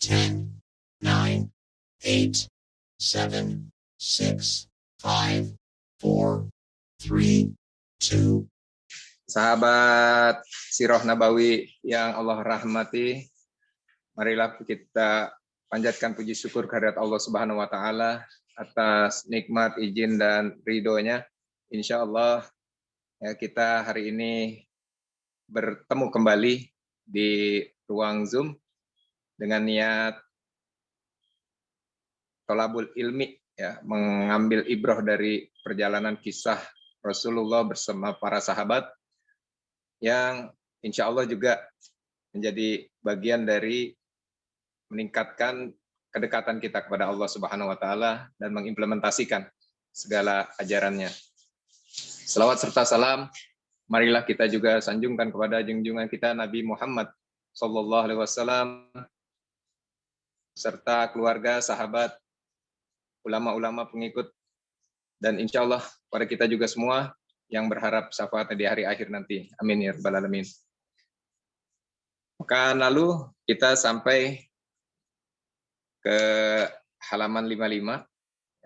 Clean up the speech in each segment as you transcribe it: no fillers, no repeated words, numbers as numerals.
10, 9, 8, 7, 6, 5, 4, 3, 2. Sahabat Sirah Nabawi yang Allah rahmati, marilah kita panjatkan puji syukur kehadirat Allah Subhanahu wa taala atas nikmat, izin dan ridhonya. Insya Allah ya, kita hari ini bertemu kembali di ruang Zoom dengan niat tolabul ilmi, ya, mengambil ibrah dari perjalanan kisah Rasulullah bersama para sahabat yang insya Allah juga menjadi bagian dari meningkatkan kedekatan kita kepada Allah Subhanahu wa taala dan mengimplementasikan segala ajarannya. Selawat serta salam marilah kita juga sanjungkan kepada junjungan kita Nabi Muhammad sallallahu alaihi wasallam serta keluarga, sahabat, ulama-ulama pengikut, dan insya Allah pada kita juga semua yang berharap syafaatnya di hari akhir nanti. Amin ya rabbal alamin. Maka lalu kita sampai ke halaman 55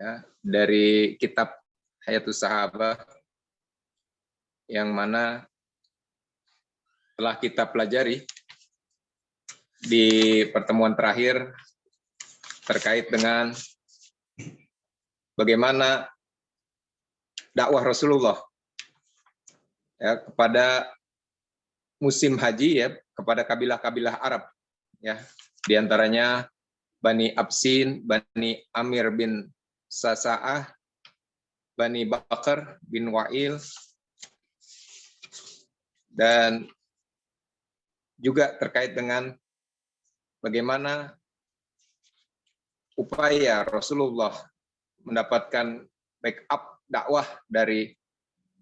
ya, dari kitab Hayatus Sahabah yang mana telah kita pelajari di pertemuan terakhir terkait dengan bagaimana dakwah Rasulullah ya, kepada musim haji, ya, kepada kabilah-kabilah Arab, ya, diantaranya Bani Absin, Bani Amir bin Sasa'ah, Bani Bakar bin Wa'il, dan juga terkait dengan bagaimana upaya Rasulullah mendapatkan backup dakwah dari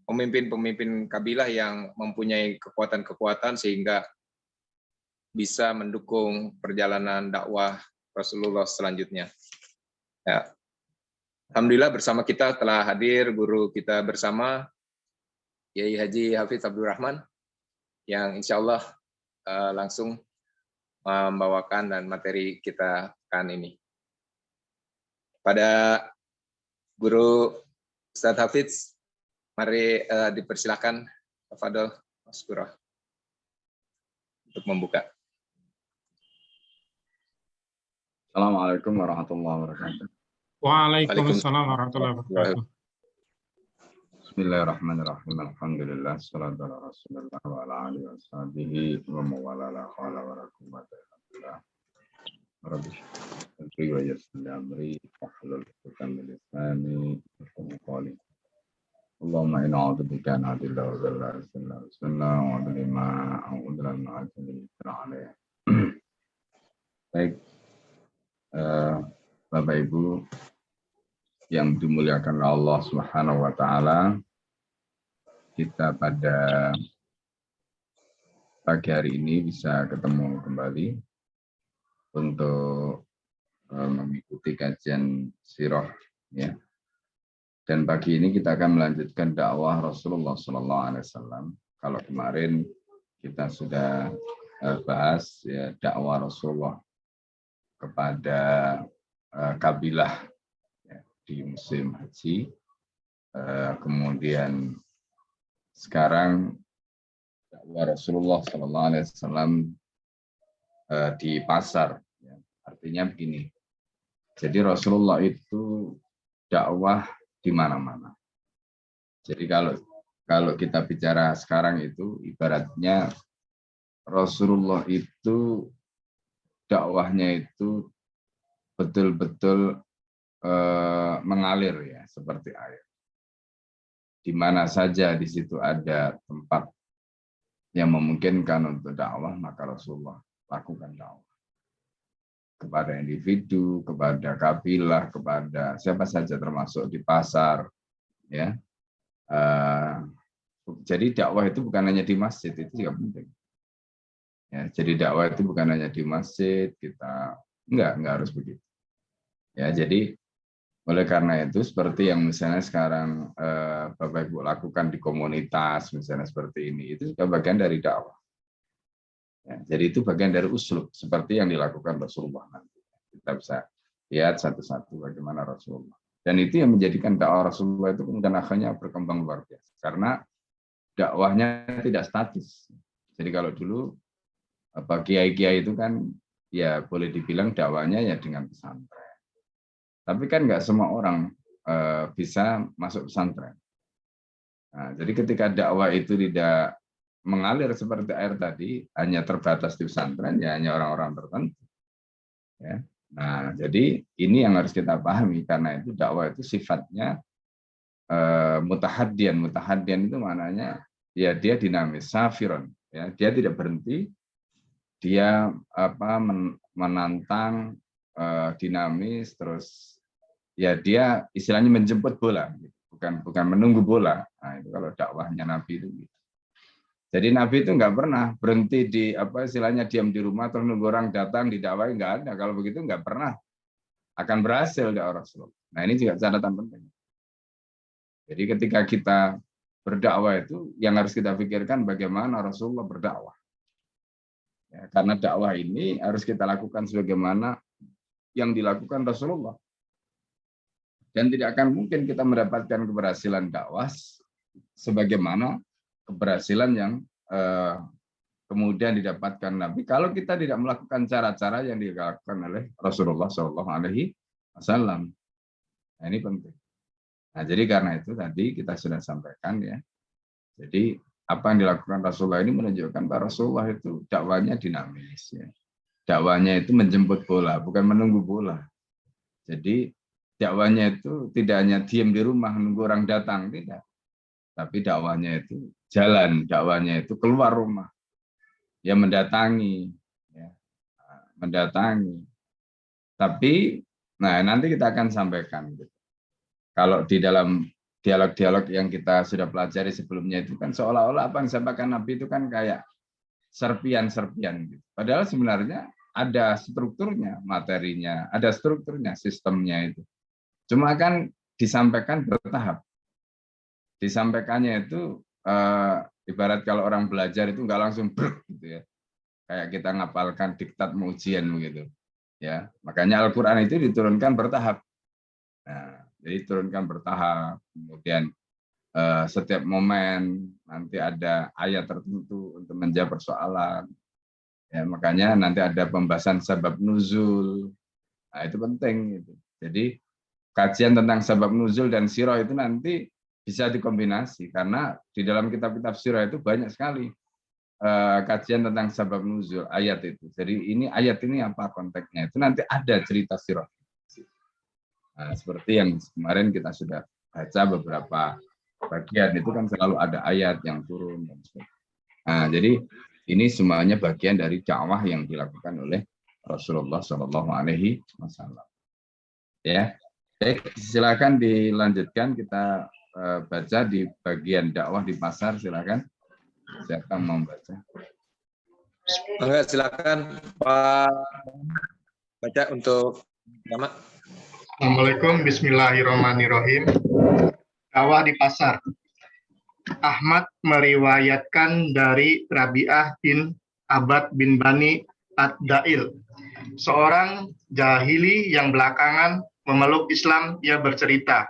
pemimpin-pemimpin kabilah yang mempunyai kekuatan-kekuatan sehingga bisa mendukung perjalanan dakwah Rasulullah selanjutnya. Ya. Alhamdulillah bersama kita telah hadir guru kita bersama, Yai Haji Hafiz Abdul Rahman, yang insya Allah langsung membawakan dan materi kita kan ini. Pada guru Ustadz Hafiz, mari dipersilakan Fadol Mas Kurah untuk membuka. Assalamualaikum warahmatullahi wabarakatuh. Waalaikumsalam warahmatullahi wabarakatuh. Bismillahirrahmanirrahim. Alhamdulillah, salatu ala rasulillah wa ala alihi wa sahbihi wa mawala la khawla wa la quwwata illa billah. Rabbi shrah wa yassir li amri wahlul 'uqdatam min lisani yafqahu qawli. Allahumma inna a'udzubika an adilla wa dhalla wa bima a'udzulan ma'atin alaih. Baik, Bapak Ibu yang dimuliakan Allah Subhanahu wa taala, kita pada pagi hari ini bisa ketemu kembali untuk mengikuti kajian sirah, ya. Dan pagi ini kita akan melanjutkan dakwah Rasulullah Sallallahu Alaihi Wasallam. Kalau kemarin kita sudah bahas, ya, dakwah Rasulullah kepada kabilah, ya, di musim haji. Kemudian sekarang dakwah Rasulullah Sallallahu Alaihi Wasallam di pasar, ya. Artinya begini, jadi Rasulullah itu dakwah di mana-mana. Jadi kalau kita bicara sekarang itu ibaratnya Rasulullah itu dakwahnya itu betul-betul mengalir, ya, seperti air. Di mana saja di situ ada tempat yang memungkinkan untuk dakwah, maka Rasulullah lakukan dakwah kepada individu, kepada kabilah, kepada siapa saja, termasuk di pasar, ya. Jadi dakwah itu bukan hanya di masjid, itu juga penting. Ya, jadi dakwah itu bukan hanya di masjid, kita enggak harus begitu. Ya, jadi oleh karena itu seperti yang misalnya sekarang Bapak Ibu lakukan di komunitas, misalnya seperti ini, itu juga bagian dari dakwah. Ya, jadi itu bagian dari uslub seperti yang dilakukan Rasulullah nanti. Kita bisa lihat satu-satu bagaimana Rasulullah. Dan itu yang menjadikan dakwah Rasulullah itu kemudian akhirnya berkembang luar biasa. Karena dakwahnya tidak statis. Jadi kalau dulu kiai-kiai itu kan ya boleh dibilang dakwahnya ya dengan pesantren. Tapi kan nggak semua orang bisa masuk pesantren. Nah, jadi ketika dakwah itu tidak mengalir seperti air tadi, hanya terbatas di pesantren, ya hanya orang-orang tertentu. Ya. Nah, jadi ini yang harus kita pahami, karena itu dakwah itu sifatnya mutahaddian. Mutahaddian itu maknanya ya dia dinamis, safiron. Ya, dia tidak berhenti, dia menantang, dinamis, terus ya dia istilahnya menjemput bola, bukan menunggu bola. Nah, itu kalau dakwahnya Nabi itu gitu. Jadi Nabi itu nggak pernah berhenti di istilahnya diam di rumah terus nunggu orang datang didakwahi, nggak ada. Kalau begitu nggak pernah akan berhasil dakwah Rasulullah. Nah, ini juga catatan penting. Jadi ketika kita berdakwah itu yang harus kita pikirkan bagaimana Rasulullah berdakwah. Ya, karena dakwah ini harus kita lakukan sebagaimana yang dilakukan Rasulullah. Dan tidak akan mungkin kita mendapatkan keberhasilan dakwah sebagaimana keberhasilan yang kemudian didapatkan Nabi kalau kita tidak melakukan cara-cara yang dilakukan oleh Rasulullah SAW. Nah, ini penting. Nah, jadi karena itu tadi kita sudah sampaikan ya. Jadi apa yang dilakukan Rasulullah ini menunjukkan bahwa Rasulullah itu dakwanya dinamis ya. Dakwanya itu menjemput bola, bukan menunggu bola. Jadi dakwanya itu tidak hanya diam di rumah menunggu orang datang, tidak. Tapi dakwanya itu jalan, dakwanya itu keluar rumah, ya mendatangi, ya, mendatangi. Tapi, nah nanti kita akan sampaikan. Kalau di dalam dialog-dialog yang kita sudah pelajari sebelumnya itu kan seolah-olah apa yang disampaikan Nabi itu kan kayak serpian-serpian. Gitu. Padahal sebenarnya ada strukturnya, materinya, ada strukturnya, sistemnya itu. Cuma kan disampaikan bertahap. Disampaikannya itu ibarat kalau orang belajar itu nggak langsung brek gitu ya, kayak kita ngapalkan diktat mau ujian begitu ya. Makanya Al-Quran itu diturunkan bertahap. Nah, jadi diturunkan bertahap, kemudian setiap momen nanti ada ayat tertentu untuk menjawab persoalan ya. Makanya nanti ada pembahasan sebab nuzul. Nah, itu penting gitu. Jadi kajian tentang sebab nuzul dan sirah itu nanti bisa dikombinasi karena di dalam kitab-kitab sirah itu banyak sekali kajian tentang sebab nuzul ayat itu. Jadi ini ayat ini apa konteksnya itu nanti ada cerita sirah. Nah, seperti yang kemarin kita sudah baca beberapa bagian itu kan selalu ada ayat yang turun dan sebagainya. Nah, jadi ini semuanya bagian dari dakwah yang dilakukan oleh Rasulullah SAW. Ya, baik, silakan dilanjutkan kita baca di bagian dakwah di pasar, silakan. Siapa mau membaca? Enggak, silakan Pak baca untuk pertama. Assalamualaikum, bismillahirrahmanirrahim. Dakwah di pasar. Ahmad meriwayatkan dari Rabi'ah bin Abad bin Bani Ad-Dail, seorang jahili yang belakangan memeluk Islam. Ia bercerita,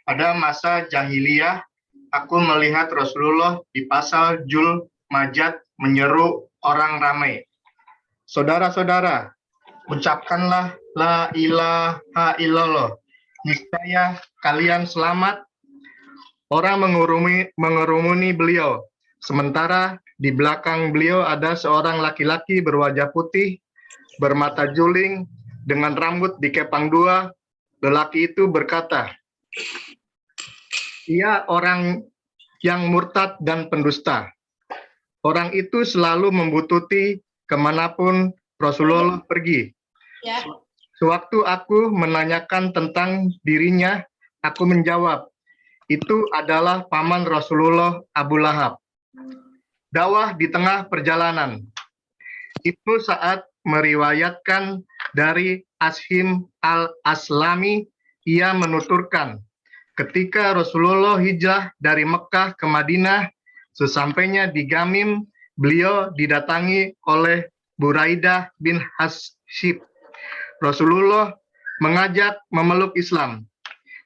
pada masa jahiliyah, aku melihat Rasulullah di pasar Jul Majad menyeru orang ramai, saudara-saudara, ucapkanlah la ilaha illallah, niscaya kalian selamat. Orang mengerumuni beliau, sementara di belakang beliau ada seorang laki-laki berwajah putih, bermata juling, dengan rambut dikepang dua. Lelaki itu berkata, ia orang yang murtad dan pendusta. Orang itu selalu membututi kemanapun Rasulullah pergi. Ya. Sewaktu aku menanyakan tentang dirinya, aku menjawab, itu adalah paman Rasulullah, Abu Lahab. Dakwah di tengah perjalanan. Ibnu Sa'ad meriwayatkan dari Ashim al-Aslami, ia menuturkan, ketika Rasulullah hijrah dari Mekah ke Madinah, sesampainya di Gamim, beliau didatangi oleh Buraidah bin Hasib. Rasulullah mengajak memeluk Islam,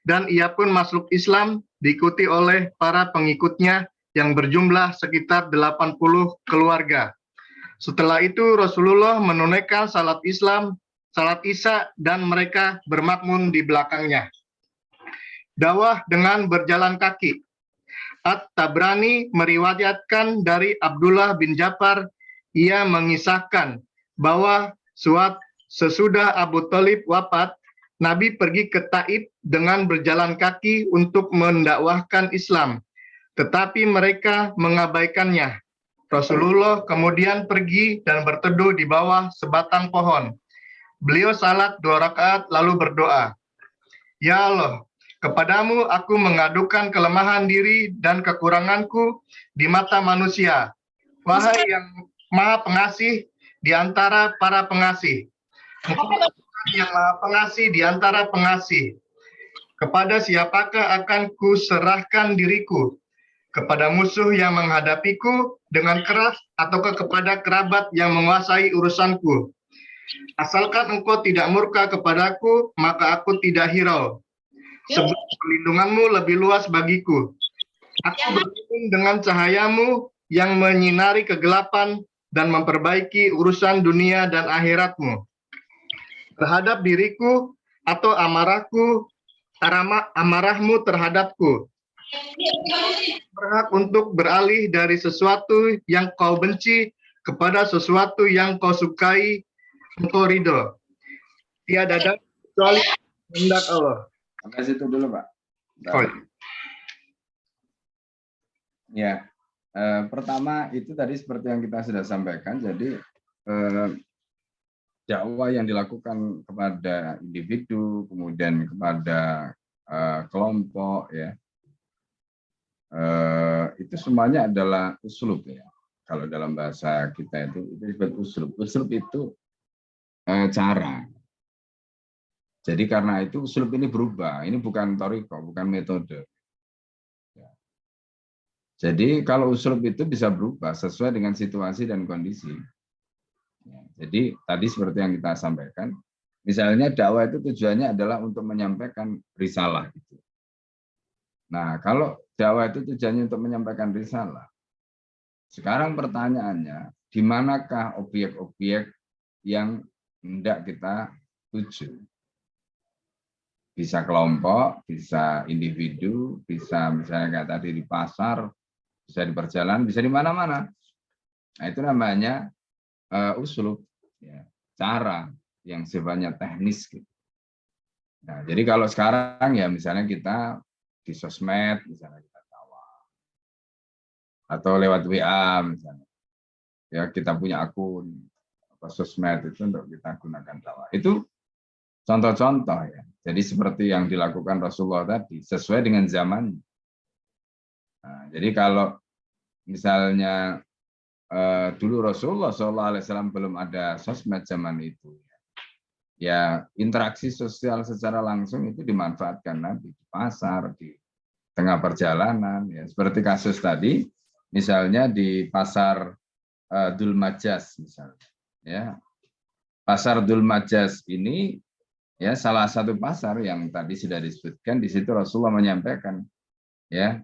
dan ia pun masuk Islam diikuti oleh para pengikutnya yang berjumlah sekitar 80 keluarga. Setelah itu Rasulullah menunaikan salat Isya, dan mereka bermakmum di belakangnya. Dakwah dengan berjalan kaki. At-Tabrani meriwayatkan dari Abdullah bin Ja'far, ia mengisahkan bahwa sesudah Abu Thalib wafat, Nabi pergi ke Taif dengan berjalan kaki untuk mendakwahkan Islam, tetapi mereka mengabaikannya. Rasulullah kemudian pergi dan berteduh di bawah sebatang pohon. Beliau salat 2 rakaat lalu berdoa, "Ya Allah, kepadamu aku mengadukan kelemahan diri dan kekuranganku di mata manusia. Wahai yang Maha Pengasih di antara para pengasih, yang Maha Pengasih di antara pengasih. Kepada siapakah akan kuserahkan diriku? Kepada musuh yang menghadapiku dengan keras, ataukah kepada kerabat yang menguasai urusanku? Asalkan engkau tidak murka kepadaku, maka aku tidak hirau. Sebab perlindunganmu lebih luas bagiku. Aku berlindung dengan cahayamu yang menyinari kegelapan dan memperbaiki urusan dunia dan akhiratmu. Terhadap diriku atau amarahmu terhadapku. Berhak untuk beralih dari sesuatu yang kau benci kepada sesuatu yang kau sukai, engkau ridho. Tiada dapat kecuali kehendak Allah." Sampai situ dulu, Pak. Oh. Ya, pertama itu tadi seperti yang kita sudah sampaikan. Jadi dakwah yang dilakukan kepada individu, kemudian kepada kelompok, ya, itu semuanya adalah uslub, ya. Kalau dalam bahasa kita itu disebut uslub. Uslub itu cara. Jadi karena itu uslub ini berubah. Ini bukan thariqah, bukan metode. Ya. Jadi kalau uslub itu bisa berubah sesuai dengan situasi dan kondisi. Ya, jadi tadi seperti yang kita sampaikan, misalnya dakwah itu tujuannya adalah untuk menyampaikan risalah. Gitu. Nah, kalau dakwah itu tujuannya untuk menyampaikan risalah, sekarang pertanyaannya, di manakah objek-objek yang hendak kita tuju? Bisa kelompok, bisa individu, bisa misalnya kayak tadi di pasar, bisa di perjalanan, bisa di mana-mana. Nah, itu namanya uslub, ya, cara yang sifatnya teknis. Gitu. Nah, jadi kalau sekarang ya misalnya kita di sosmed, misalnya kita dakwah, atau lewat WA misalnya, ya kita punya akun sosmed itu untuk kita gunakan dakwah. Itu contoh-contoh, ya. Jadi seperti yang dilakukan Rasulullah tadi, sesuai dengan zaman. Nah, jadi kalau misalnya dulu Rasulullah SAW belum ada sosmed zaman itu, ya interaksi sosial secara langsung itu dimanfaatkan nanti di pasar, di tengah perjalanan, ya seperti kasus tadi, misalnya di pasar Dhul Majas, misalnya, ya pasar Dhul Majas ini, ya salah satu pasar yang tadi sudah disebutkan di situ Rasulullah menyampaikan, ya.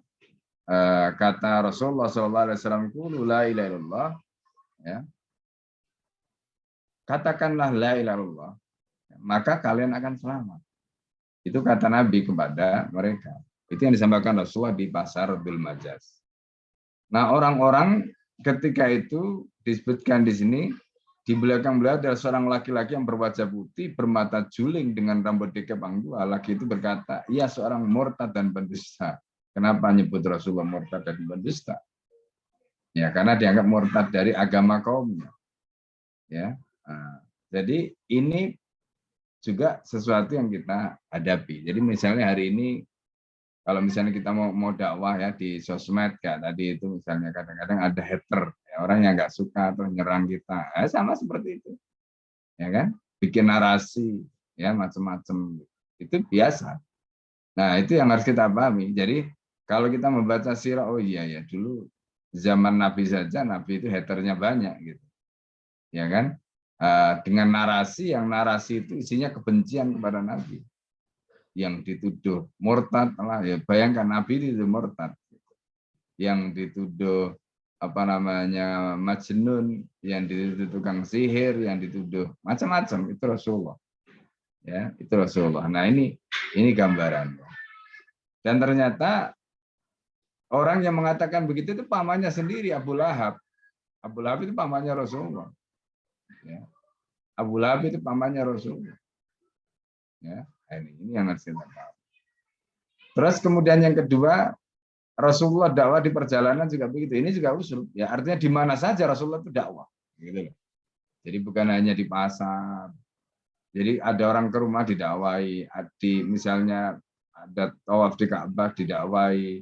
Kata Rasulullah SAW, "Qulu la ilaha illallah," ya, katakanlah la ilaha illallah, maka kalian akan selamat. Itu kata Nabi kepada mereka. Itu yang disampaikan Rasulullah di pasar Dhul Majas. Nah, orang-orang ketika itu disebutkan di sini, di belakang beliau adalah seorang laki-laki yang berwajah putih, bermata juling dengan rambut dikepang dua. Laki itu berkata, "Ia seorang murtad dan pendusta." Kenapa nyebut Rasulullah murtad dan pendusta? Ya, karena dianggap murtad dari agama kaumnya. Ya, nah, jadi ini juga sesuatu yang kita hadapi. Jadi misalnya hari ini, kalau misalnya kita mau dakwah ya di sosmed, kayak tadi itu misalnya kadang-kadang ada hater, ya, orang yang nggak suka atau nyerang kita, sama seperti itu, ya kan? Bikin narasi, ya macam-macam, itu biasa. Nah itu yang harus kita pahami. Jadi kalau kita membaca sirah, oh iya ya dulu zaman Nabi saja, Nabi itu haternya banyak gitu. Ya kan? Dengan narasi itu isinya kebencian kepada Nabi. Yang dituduh murtad lah, ya bayangkan Nabi itu murtad. Yang dituduh majnun, yang dituduh tukang sihir, yang dituduh macam-macam, itu Rasulullah. Ya, itu Rasulullah. Nah, ini gambaran. Dan ternyata orang yang mengatakan begitu itu pamannya sendiri, Abu Lahab. Abu Lahab itu pamannya Rasulullah. Ya. Abu Lahab itu pamannya Rasulullah. Ya, ini yang harus kita tahu. Terus kemudian yang kedua, Rasulullah dakwah di perjalanan juga begitu. Ini juga usul. Ya, artinya di mana saja Rasulullah itu dakwah. Gitu. Jadi bukan hanya di pasar. Jadi ada orang ke rumah didakwai, misalnya ada tawaf di Ka'bah didakwai,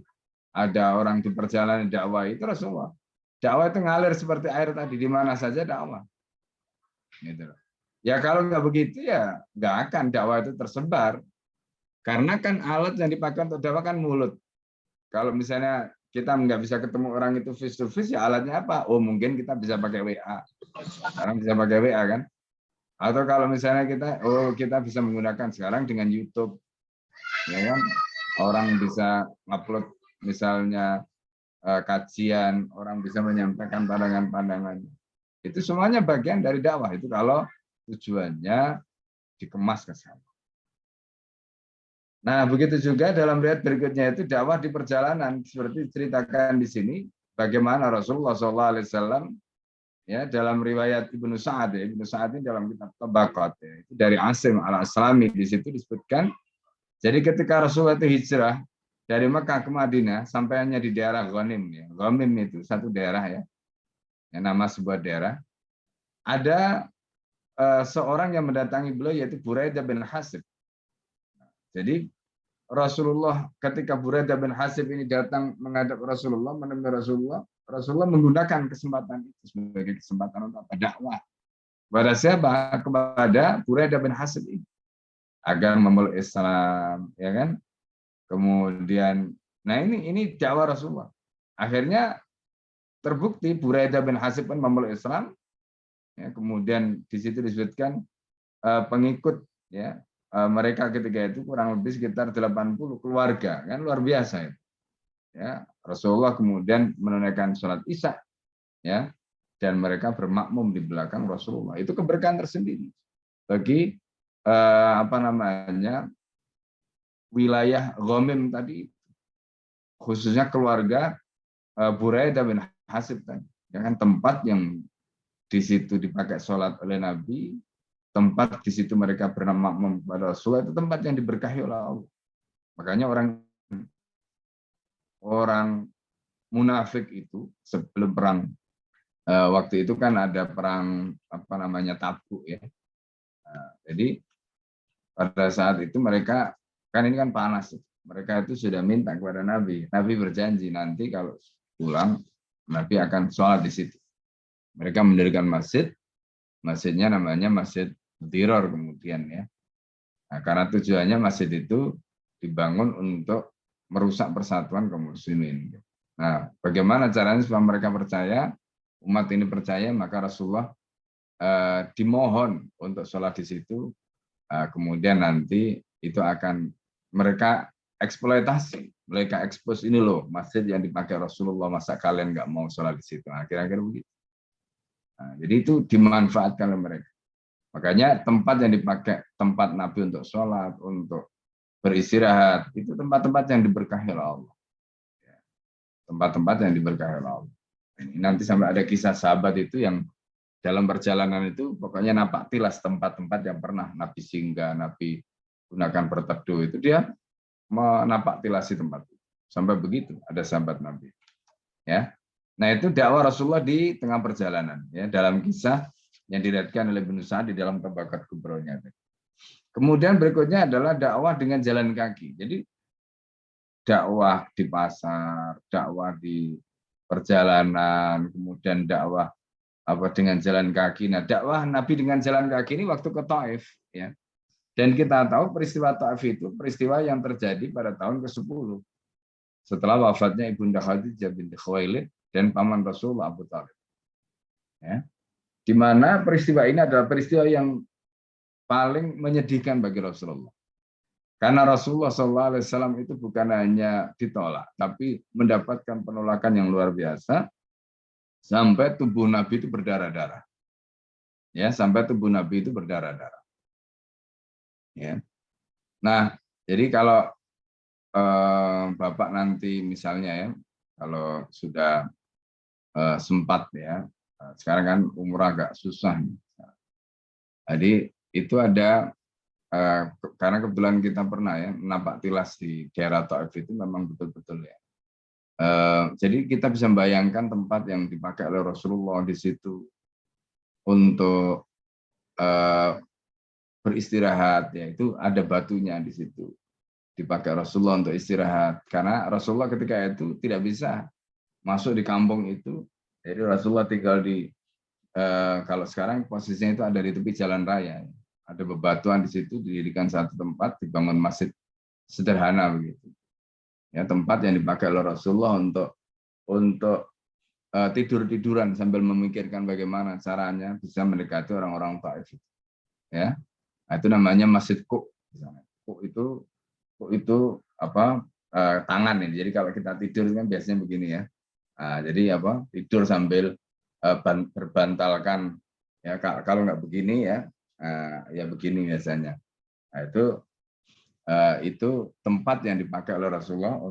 ada orang di perjalanan didakwai, itu Rasulullah. Dakwah itu ngalir seperti air tadi, di mana saja dakwah. Gitu. Ya kalau nggak begitu ya nggak akan dakwah itu tersebar. Karena kan alat yang dipakai untuk dakwah kan mulut. Kalau misalnya kita nggak bisa ketemu orang itu face to face, ya alatnya apa? Oh mungkin kita bisa pakai WA. Sekarang bisa pakai WA kan? Atau kalau misalnya kita bisa menggunakan sekarang dengan YouTube, ya kan? Orang bisa upload misalnya kajian, orang bisa menyampaikan pandangan-pandangannya. Itu semuanya bagian dari dakwah. Itu kalau tujuannya dikemas ke sana. Nah, begitu juga dalam riwayat berikutnya itu dakwah di perjalanan, seperti diceritakan di sini, bagaimana Rasulullah SAW ya dalam riwayat Ibnu Sa'ad, Ibnu Sa'ad ini dalam kitab Tabaqat, ya, itu dari Asim al-Aslami, di situ disebutkan. Jadi ketika Rasulullah itu hijrah dari Mekah ke Madinah, sampainya di daerah Ghanim, ya. Ghanim itu satu daerah ya, nama sebuah daerah. Ada seorang yang mendatangi beliau yaitu Buraidah bin Hasib. Jadi Rasulullah ketika Buraidah bin Hasib ini datang menghadap Rasulullah, menemui Rasulullah menggunakan kesempatan itu sebagai kesempatan untuk dakwah. Kepada siapa? Kepada Buraidah bin Hasib ini. Agar memeluk Islam, ya kan? Kemudian, nah ini dakwah Rasulullah. Akhirnya terbukti Buraidah bin Hasib pun memeluk Islam. Ya, kemudian di situ disebutkan pengikut ya mereka ketika itu kurang lebih sekitar 80 keluarga, kan luar biasa itu. Ya, Rasulullah kemudian menunaikan sholat Isya ya, dan mereka bermakmum di belakang Rasulullah. Itu keberkahan tersendiri bagi wilayah Ghamim tadi, khususnya keluarga Buraidah bin Hasib tadi, ya kan, tempat yang di situ dipakai sholat oleh Nabi, tempat di situ mereka bermakmum kepada Rasulullah, itu tempat yang diberkahi oleh Allah. Makanya orang munafik itu sebelum perang waktu itu kan ada perang Tabuk ya. Jadi pada saat itu mereka kan ini kan panas, mereka itu sudah minta kepada Nabi. Nabi berjanji nanti kalau pulang Nabi akan sholat di situ. Mereka mendirikan masjidnya namanya Masjid Diror kemudian ya. Nah, karena tujuannya masjid itu dibangun untuk merusak persatuan kaum muslimin. Nah, bagaimana caranya supaya mereka percaya, umat ini percaya, maka Rasulullah dimohon untuk sholat di situ. Kemudian nanti itu akan mereka eksploitasi, mereka ekspos, ini loh masjid yang dipakai Rasulullah, masa kalian nggak mau sholat di situ. Nah, kira-kira begitu. Nah, jadi itu dimanfaatkan oleh mereka. Makanya tempat yang dipakai tempat Nabi untuk sholat, untuk beristirahat, itu tempat-tempat yang diberkahi oleh Allah. Tempat-tempat yang diberkahi oleh Allah. Ini nanti sampai ada kisah sahabat itu yang dalam perjalanan itu pokoknya napak tilas tempat-tempat yang pernah Nabi singgah, Nabi gunakan berteduh, itu dia menapak tilasi tempat itu. Sampai begitu ada sahabat Nabi. Ya. Nah, itu dakwah Rasulullah di tengah perjalanan ya, dalam kisah yang diriwayatkan oleh Ibnu Sa'ad di dalam Tabaqat Kubronya. Kemudian berikutnya adalah dakwah dengan jalan kaki. Jadi dakwah di pasar, dakwah di perjalanan, kemudian dakwah dengan jalan kaki. Nah, dakwah Nabi dengan jalan kaki ini waktu ke Taif ya. Dan kita tahu peristiwa Taif itu peristiwa yang terjadi pada tahun ke-10 setelah wafatnya Ibunda Khadijah binti Khuwailid dan paman Rasulullah Abu Thalib. Ya. Di mana peristiwa ini adalah peristiwa yang paling menyedihkan bagi Rasulullah. Karena Rasulullah SAW itu bukan hanya ditolak, tapi mendapatkan penolakan yang luar biasa sampai tubuh Nabi itu berdarah-darah. Ya, sampai tubuh Nabi itu berdarah-darah. Ya. Nah, jadi kalau Bapak nanti misalnya ya, kalau sudah sempat ya, sekarang kan umur agak susah. Jadi itu ada karena kebetulan kita pernah ya menapak tilas di daerah Taif itu memang betul-betul ya. Jadi kita bisa membayangkan tempat yang dipakai oleh Rasulullah di situ untuk beristirahat, ya itu ada batunya di situ dipakai Rasulullah untuk istirahat, karena Rasulullah ketika itu tidak bisa masuk di kampung itu, jadi Rasulullah tinggal di kalau sekarang posisinya itu ada di tepi jalan raya, ada bebatuan di situ, didirikan satu tempat, dibangun masjid sederhana begitu, ya tempat yang dipakai oleh Rasulullah untuk tidur-tiduran sambil memikirkan bagaimana caranya bisa mendekati orang-orang Taif, ya. Nah, itu namanya Masjid Quk. Quk itu apa tangan ini. Jadi kalau kita tidur kan biasanya begini ya. Nah, jadi apa tidur sambil berbantalkan ya, kalau nggak begini ya ya begini biasanya. Nah, itu tempat yang dipakai oleh Rasulullah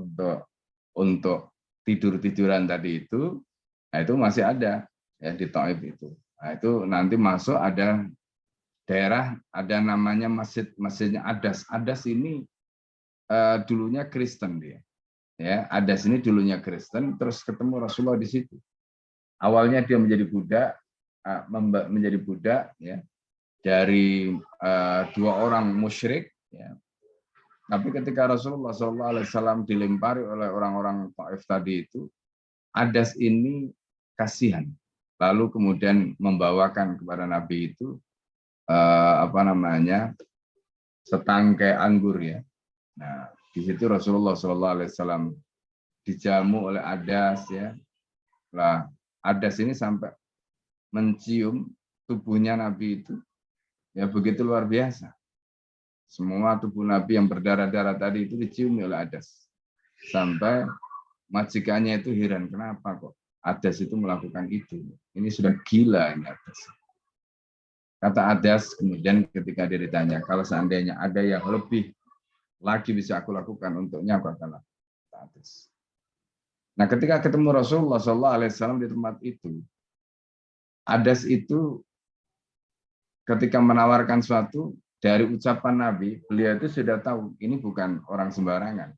untuk tidur-tiduran tadi itu. Nah, itu masih ada ya di Taif itu. Nah, itu nanti masuk ada daerah, ada namanya masjidnya Adas. Adas ini dulunya Kristen dia. Ya, Adas ini dulunya Kristen, terus ketemu Rasulullah di situ. Awalnya dia menjadi budak ya, dari dua orang musyrik ya. Tapi ketika Rasulullah SAW dilempari oleh orang-orang Taif tadi itu, Adas ini kasihan. Lalu kemudian membawakan kepada Nabi itu setangkai anggur ya. Nah, di situ Rasulullah SAW dijamu oleh Adas ya. Lah, Adas ini sampai mencium tubuhnya Nabi itu ya begitu luar biasa. Semua tubuh Nabi yang berdarah-darah tadi itu diciumi oleh Adas. Sampai majikannya itu heran, kenapa kok Adas itu melakukan itu? Ini sudah gila ini Adas. Kata Adas kemudian ketika dia ditanya, kalau seandainya ada yang lebih lagi bisa aku lakukan untuknya, aku akan lakukan. Nah, ketika ketemu Rasulullah SAW di tempat itu, Adas itu ketika menawarkan suatu dari ucapan Nabi, beliau itu sudah tahu ini bukan orang sembarangan.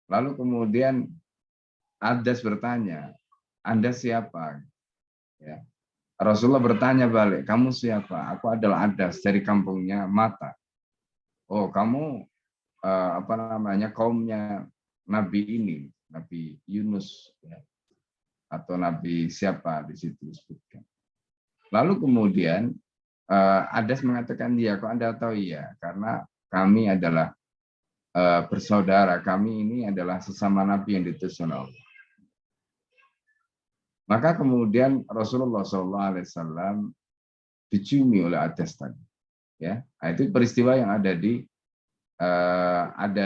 Lalu kemudian Adas bertanya, Anda siapa? Ya. Rasulullah bertanya balik, kamu siapa? Aku adalah Adas dari kampungnya Mata. Oh, kamu kaumnya Nabi ini, Nabi Yunus ya. Atau Nabi siapa di situ disebutkan. Lalu kemudian Adas mengatakan, dia kok Anda tahu? Ya, karena kami adalah bersaudara, kami ini adalah sesama Nabi yang diutus oleh Allah. Maka kemudian Rasulullah SAW diciumi oleh Adas tadi. Ya, nah, itu peristiwa yang ada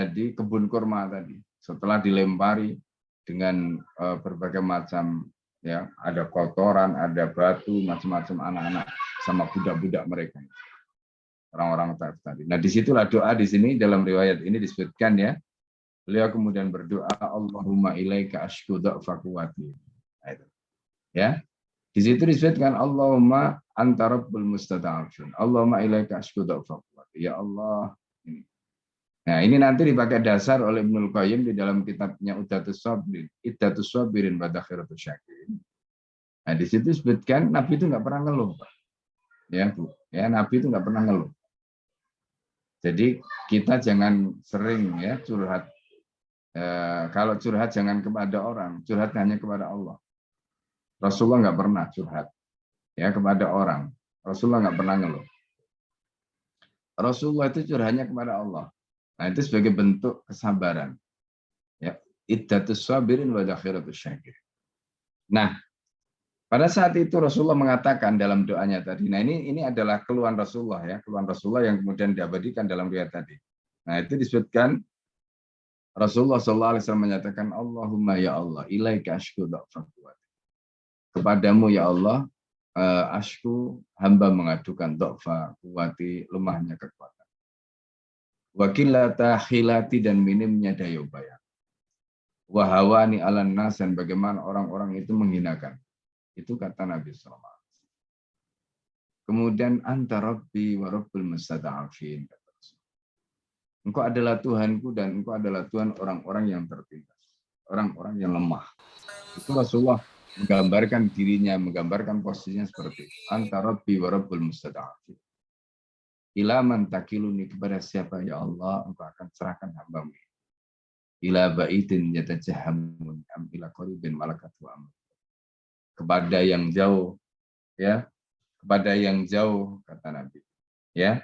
di kebun kurma tadi. Setelah dilempari dengan berbagai macam ya, ada kotoran, ada batu, macam-macam anak-anak sama budak-budak mereka. Orang-orang Taif tadi. Nah, disitulah doa di sini dalam riwayat ini disebutkan ya. Beliau kemudian berdoa, Allahumma ilaika ashku dha'fa quwwati. Nah, itu. Ya, di situ disebutkan Allahumma anta rabbul mustada'afin. Allahumma ilaika ashku dha'fa quwwati. Ya Allah. Ini. Nah, ini nanti dipakai dasar oleh Ibnul Qayyim di dalam kitabnya Iddatus Sabirin wa Dakhiratus Syakirin. Nah, di situ disebutkan Nabi itu nggak pernah ngeluh, Pak. Ya, Bu. Ya, Nabi itu nggak pernah ngeluh. Jadi kita jangan sering ya curhat. Kalau curhat jangan kepada orang, curhat hanya kepada Allah. Rasulullah nggak pernah curhat ya kepada orang. Rasulullah nggak pernah ngeluh. Rasulullah itu curhatnya kepada Allah. Nah, itu sebagai bentuk kesabaran. Ya, iddatus sabirin wa dakhiratus syakirin. Nah, pada saat itu Rasulullah mengatakan dalam doanya tadi. Nah, ini adalah keluhan Rasulullah ya, keluhan Rasulullah yang kemudian diabadikan dalam riwayat tadi. Nah, itu disebutkan Rasulullah SAW menyatakan, Allahumma ya Allah, ilaika ashku dha'fa quwwati. Kepadamu ya Allah, ashku hamba mengadukan dha'fa quwwati, lemahnya kekuatan. Wa qillata khilati, dan minimnya daya upaya. Wa hawani 'alan nas, dan bagaimana orang-orang itu menghinakan. Itu kata Nabi SAW. Kemudian anta rabbi wa rabbul mustada'afin. Engkau adalah Tuhanku dan engkau adalah Tuhan orang-orang yang tertindas, orang-orang yang lemah. Itu Rasulullah menggambarkan dirinya, menggambarkan posisinya seperti itu. Anta rabbi wa rabbul mustada'afin. Ila man takiluni, kepada siapa ya Allah engkau akan serahkan hambamu. Ila ba'idin yatajahamun am ila qaribin malakatu amr. Kepada yang jauh, ya, kepada yang jauh, kata Nabi, ya.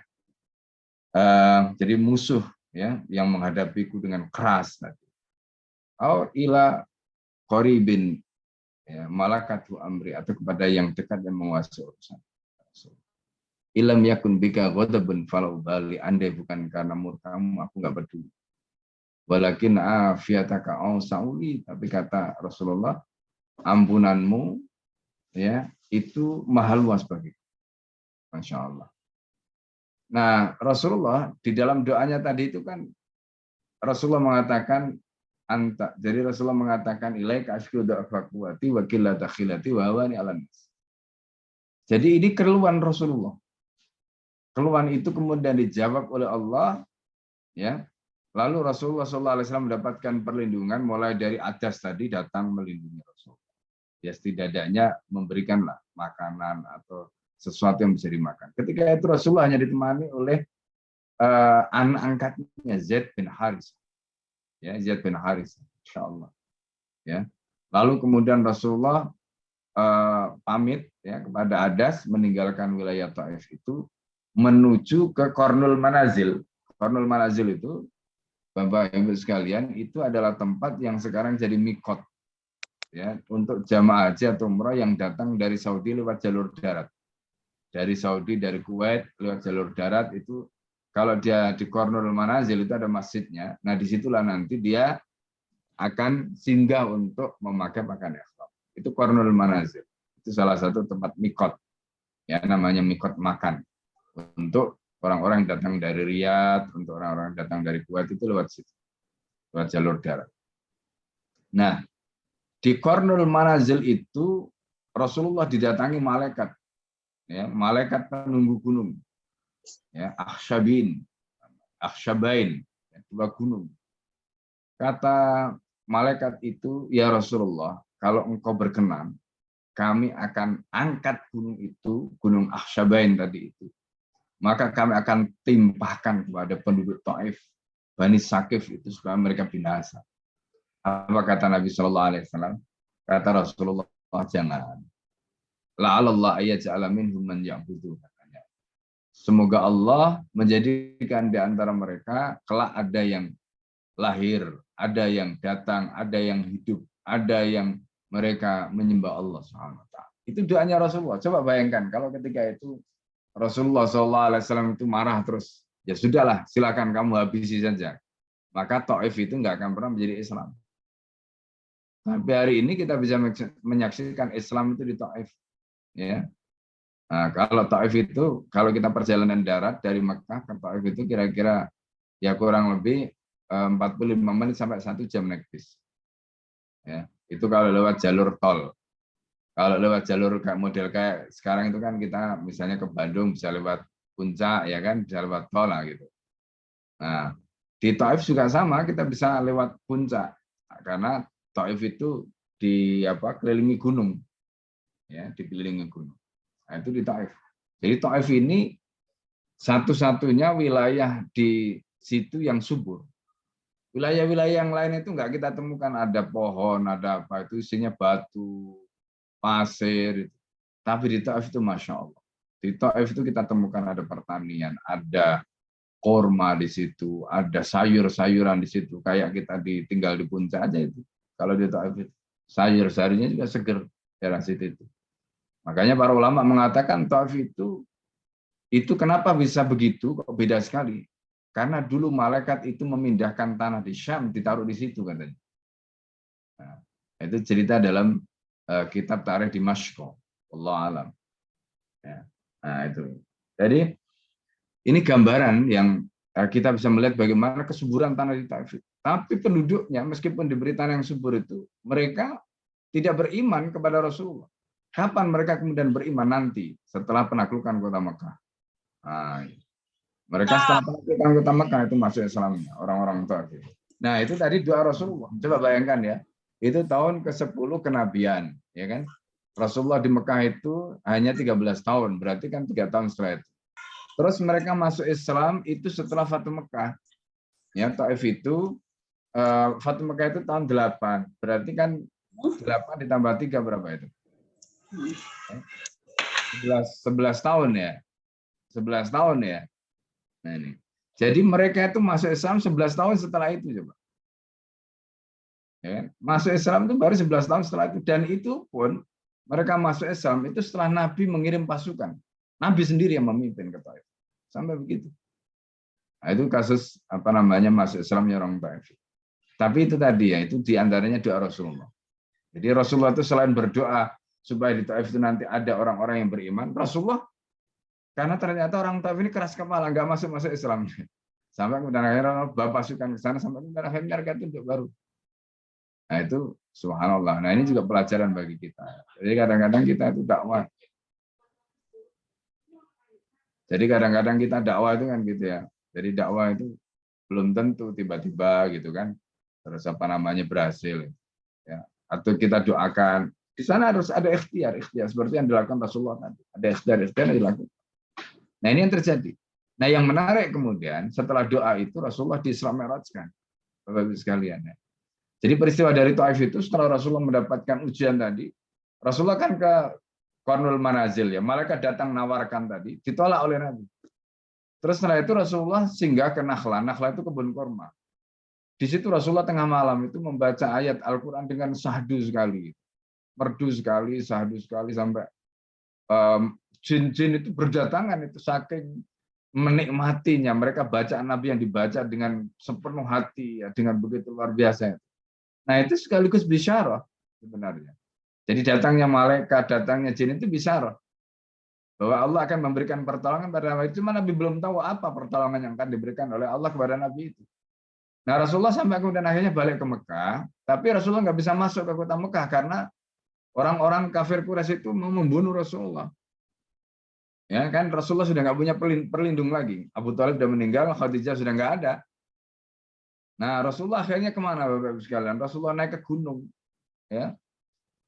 Jadi musuh, ya, yang menghadapiku dengan keras tadi. Au ila qaribin, ya, malakatu amri, atau kepada yang dekat yang menguasai urusan. Ilam yakun bika ghadabun falau bali, andai bukan karena murkamu aku enggak peduli. Walakin afiyataka ausauli, tapi kata Rasulullah, ampunanmu ya itu mahal luas bagiku. Masya Allah. Nah, Rasulullah di dalam doanya tadi itu kan Rasulullah mengatakan anta. Jadi Rasulullah mengatakan ilaika ashku dha'fa quwwati wa qillata khilati wa hawani 'alan nas. Jadi ini keluhan Rasulullah. Keluhan itu kemudian dijawab oleh Allah, ya. Lalu Rasulullah SAW mendapatkan perlindungan mulai dari adas tadi datang melindungi Rasul. Ya setidaknya memberikanlah makanan atau sesuatu yang bisa dimakan. Ketika itu Rasulullah hanya ditemani oleh anak angkatnya Zaid bin Haris. Ya, Zaid bin Haris, insyaallah. Ya. Lalu kemudian Rasulullah pamit ya kepada Adas, meninggalkan wilayah Taif itu menuju ke Qarnul Manazil. Qarnul Manazil itu, Bapak Ibu sekalian, itu adalah tempat yang sekarang jadi mikot ya untuk jamaah haji atau umrah yang datang dari Saudi lewat jalur darat. Dari Saudi, dari Kuwait lewat jalur darat itu, kalau dia di Qarnul Manazil itu ada masjidnya. Nah, disitulah nanti dia akan singgah untuk memakai pakaian ihram. Itu Qarnul Manazil. Itu salah satu tempat mikot. Ya, namanya mikot makan. Untuk orang-orang yang datang dari Riyadh, untuk orang-orang yang datang dari Kuwait itu lewat situ. Lewat jalur darat. Nah, di Qarnul Manazil itu Rasulullah didatangi malaikat. Ya, malaikat penunggu gunung. Ya, akhsyabain, ya, dua gunung. Kata malaikat itu, ya Rasulullah, kalau engkau berkenan, kami akan angkat gunung itu, gunung Akhsyabain tadi itu. Maka kami akan timpahkan kepada penduduk Taif, Bani Sakif itu supaya mereka binasa. Apa kata Nabi Shallallahu Alaihi Wasallam? Kata Rasulullah, jangan. La'alallah ayaj'ala minhum man ya'budu, katanya. Semoga Allah menjadikan di antara mereka kelak ada yang lahir, ada yang datang, ada yang hidup, ada yang mereka menyembah Allah SWT. Itu doanya Rasulullah. Coba bayangkan kalau ketika itu Rasulullah SAW itu marah terus, ya sudahlah, silakan kamu habisi saja. Maka Taif itu nggak akan pernah menjadi Islam. Sampai hari ini kita bisa menyaksikan Islam itu di Taif. Ya. Nah, kalau Taif itu, kalau kita perjalanan darat dari Mekah ke Taif itu kira-kira ya kurang lebih 45 menit sampai 1 jam naik bis. Ya, itu kalau lewat jalur tol. Kalau lewat jalur model kayak sekarang itu kan kita misalnya ke Bandung bisa lewat Puncak, ya kan, bisa lewat tol lah gitu. Nah, di Taif juga sama, kita bisa lewat Puncak karena Taif itu kelilingi gunung. Ya, dikelilingi gunung. Nah, itu di Taif. Jadi Taif ini satu-satunya wilayah di situ yang subur. Wilayah-wilayah yang lain itu enggak kita temukan ada pohon, ada apa, itu isinya batu, pasir. Tapi di Taif itu Masya Allah. Di Taif itu kita temukan ada pertanian, ada korma di situ, ada sayur-sayuran di situ. Kayak kita tinggal di Puncak aja itu. Kalau di Taif itu sayur-sayurnya juga seger daerah situ itu. Makanya para ulama mengatakan Taif itu kenapa bisa begitu, kok beda sekali? Karena dulu malaikat itu memindahkan tanah di Syam, ditaruh di situ katanya. Nah, itu cerita dalam kitab Tarikh Dimashq. Allah alam. Ya. Nah itu. Jadi ini gambaran yang kita bisa melihat bagaimana kesuburan tanah di Taif. Tapi penduduknya meskipun diberi tanah yang subur itu, mereka tidak beriman kepada Rasulullah. Kapan mereka kemudian beriman? Nanti setelah penaklukan kota Mekah. Nah, mereka setelah penaklukan kota Mekah itu masuk Islamnya orang-orang Taif. Nah itu tadi doa Rasulullah. Coba bayangkan ya, itu tahun ke-10 kenabian, ya kan? Rasulullah di Mekah itu hanya 13 tahun, berarti kan 3 tahun setelah itu. Terus mereka masuk Islam itu setelah Fatu Mekah. Ya, Taif itu Fatu Mekah itu tahun 8. Berarti kan 8 ditambah 3 berapa itu? 11 tahun ya. 11 tahun ya. Nah ini. Jadi mereka itu masuk Islam 11 tahun setelah itu coba. Ya, masuk Islam itu baru 11 tahun setelah itu, dan itu pun mereka masuk Islam itu setelah Nabi mengirim pasukan. Nabi sendiri yang memimpin ke Taif. Sampai begitu. Nah, itu kasus masuk Islamnya orang Taif. Tapi itu tadi ya, itu diantaranya doa Rasulullah. Jadi Rasulullah itu selain berdoa supaya di Taif itu nanti ada orang-orang yang beriman, Rasulullah karena ternyata orang Taif ini keras kepala, nggak masuk Islam. Sampai kemudian akhirnya bawa pasukan ke sana, sampai kemudian akhirnya mereka tunjuk baru. Nah itu subhanallah. Nah ini juga pelajaran bagi kita. Jadi kadang-kadang kita itu dakwah. Jadi kadang-kadang kita dakwah itu kan gitu ya. Jadi dakwah itu belum tentu tiba-tiba gitu kan. Terus berhasil. Ya. Atau kita doakan. Di sana harus ada ikhtiar seperti yang dilakukan Rasulullah tadi. Ada ikhtiar yang dilakukan. Nah ini yang terjadi. Nah yang menarik kemudian setelah doa itu Rasulullah di Isra Mi'rajkan. Bapak-Ibu sekalian ya. Jadi peristiwa dari Taif itu setelah Rasulullah mendapatkan ujian tadi, Rasulullah kan ke Qarnul Manazil ya, malaikat datang nawarkan tadi, ditolak oleh Nabi. Terus setelah itu Rasulullah singgah ke Nakhla, Nakhla itu kebun kurma. Di situ Rasulullah tengah malam itu membaca ayat Al-Quran dengan syahdu sekali, merdu sekali, syahdu sekali sampai jin-jin itu berdatangan itu saking menikmatinya. Mereka bacaan Nabi yang dibaca dengan sepenuh hati ya, dengan begitu luar biasa. Nah itu sekaligus bisyarah sebenarnya. Jadi datangnya malaikat, datangnya jin itu bisyarah bahwa Allah akan memberikan pertolongan pada Nabi. Cuma Nabi belum tahu apa pertolongan yang akan diberikan oleh Allah kepada Nabi itu. Nah Rasulullah sampai kemudian akhirnya balik ke Mekah, tapi Rasulullah nggak bisa masuk ke kota Mekah karena orang-orang kafir Quraisy itu mau membunuh Rasulullah. Ya kan Rasulullah sudah nggak punya perlindung lagi. Abu Thalib sudah meninggal, Khadijah sudah nggak ada. Nah, Rasulullah akhirnya kemana, Bapak-Ibu sekalian? Rasulullah naik ke gunung, ya,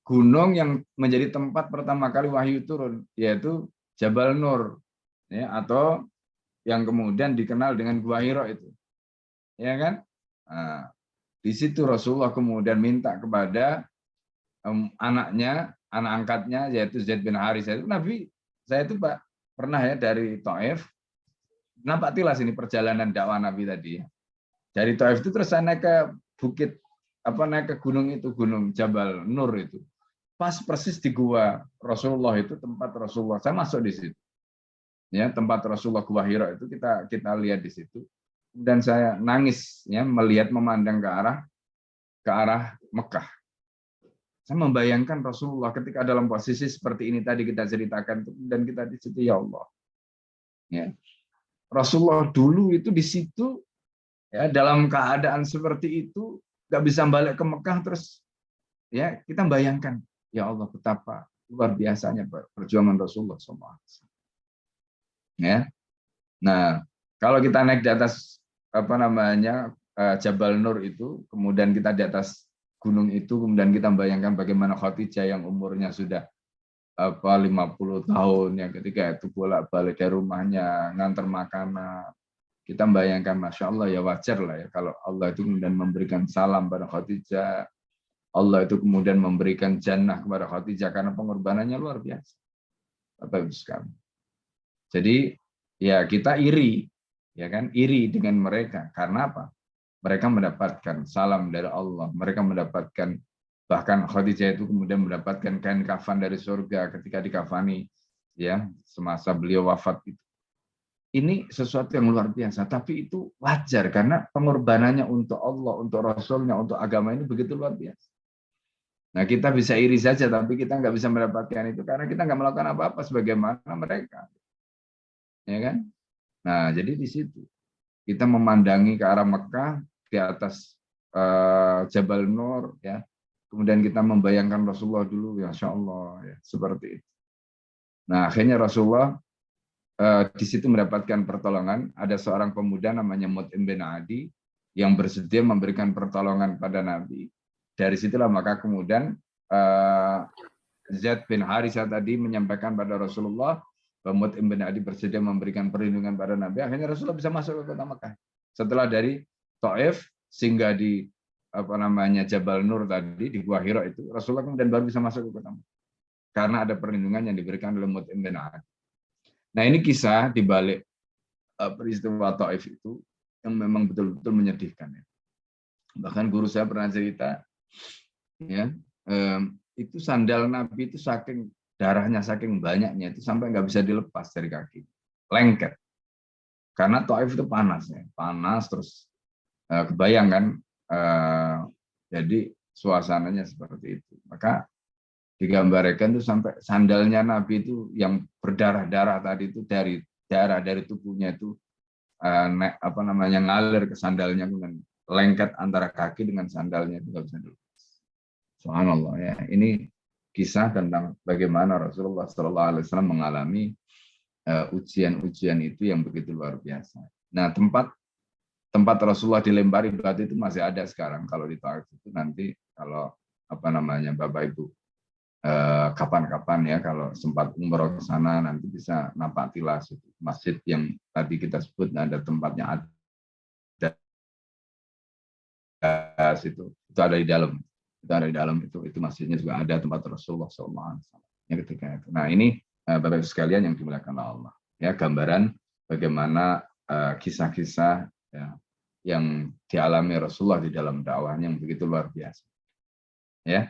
gunung yang menjadi tempat pertama kali wahyu turun, yaitu Jabal Nur, ya, atau yang kemudian dikenal dengan Gua Hira itu, ya kan? Nah, di situ Rasulullah kemudian minta kepada anaknya, anak angkatnya, yaitu Zaid bin Haritsah. Nabi, saya itu Pak pernah ya dari Taif, nampak tilas ini perjalanan dakwah Nabi tadi. Ya. Dari Taif itu terus saya naik ke bukit, naik ke gunung itu, gunung Jabal Nur itu. Pas persis di gua Rasulullah itu, tempat Rasulullah. Saya masuk di situ. Ya, tempat Rasulullah Gua Hira itu kita lihat di situ. Dan saya nangis ya melihat memandang ke arah Mekah. Saya membayangkan Rasulullah ketika dalam posisi seperti ini tadi kita ceritakan dan kita di situ ya Allah. Ya. Rasulullah dulu itu di situ ya dalam keadaan seperti itu nggak bisa balik ke Mekah terus ya kita bayangkan ya Allah betapa luar biasanya perjuangan Rasulullah SAW. Ya, nah kalau kita naik di atas Jabal Nur itu, kemudian kita di atas gunung itu, kemudian kita bayangkan bagaimana Khadijah yang umurnya sudah 50 tahun ya ketika itu bolak-balik dari rumahnya ngantar makanan. Kita bayangkan, Masya Allah ya wajar lah ya kalau Allah itu kemudian memberikan salam pada Khadijah, Allah itu kemudian memberikan jannah kepada Khadijah karena pengorbanannya luar biasa. Bapak Ibu sekalian. Jadi ya kita iri, ya kan, iri dengan mereka karena apa? Mereka mendapatkan salam dari Allah, mereka mendapatkan Bahkan Khadijah itu kemudian mendapatkan kain kafan dari surga ketika dikafani, ya, semasa beliau wafat itu. Ini sesuatu yang luar biasa, tapi itu wajar karena pengorbanannya untuk Allah, untuk Rasulnya, untuk agama ini begitu luar biasa. Nah, kita bisa iri saja, tapi kita nggak bisa mendapatkan itu karena kita nggak melakukan apa-apa sebagaimana mereka, ya kan? Nah, jadi di situ kita memandangi ke arah Mekah di atas Jabal Nur, ya. Kemudian kita membayangkan Rasulullah dulu, ya Insya Allah, ya, seperti itu. Nah, akhirnya Rasulullah di situ mendapatkan pertolongan. Ada seorang pemuda namanya Mut'im bin Adi yang bersedia memberikan pertolongan pada Nabi. Dari situlah maka kemudian Zaid bin Harithah tadi menyampaikan pada Rasulullah bahwa Mut'im bin Adi bersedia memberikan perlindungan pada Nabi. Akhirnya Rasulullah bisa masuk ke kota Mekah. Setelah dari Taif sehingga di Jabal Nur tadi di Gua Hira itu, Rasulullah kemudian baru bisa masuk ke kota Mekah karena ada perlindungan yang diberikan oleh Mut'im bin Adi. Nah, ini kisah di balik peristiwa Taif itu yang memang betul-betul menyedihkan, ya. Bahkan guru saya pernah cerita, ya, itu sandal Nabi itu saking darahnya, saking banyaknya itu sampai nggak bisa dilepas dari kaki, lengket. Karena Taif itu panas, ya, panas terus kebayang kan, jadi suasananya seperti itu. Maka digambarkan itu sampai sandalnya Nabi itu yang berdarah-darah tadi itu dari darah dari tubuhnya itu ngalir ke sandalnya dan lengket antara kaki dengan sandalnya itu nggak bisa dilepas. Subhanallah, ya. Ini kisah tentang bagaimana Rasulullah SAW mengalami ujian-ujian itu yang begitu luar biasa. Nah, tempat Rasulullah dilempari batu itu masih ada sekarang. Kalau di Taif itu nanti kalau Bapak Ibu kapan-kapan ya kalau sempat umroh ke sana nanti bisa nampak tilas itu masjid yang tadi kita sebut ada tempatnya ada itu ada di dalam, itu masjidnya juga ada tempat Rasulullah SAW ketika itu. Nah, ini Bapak Ibu sekalian yang dimuliakan Allah, ya, gambaran bagaimana kisah-kisah, ya, yang dialami Rasulullah di dalam dakwahnya yang begitu luar biasa, ya.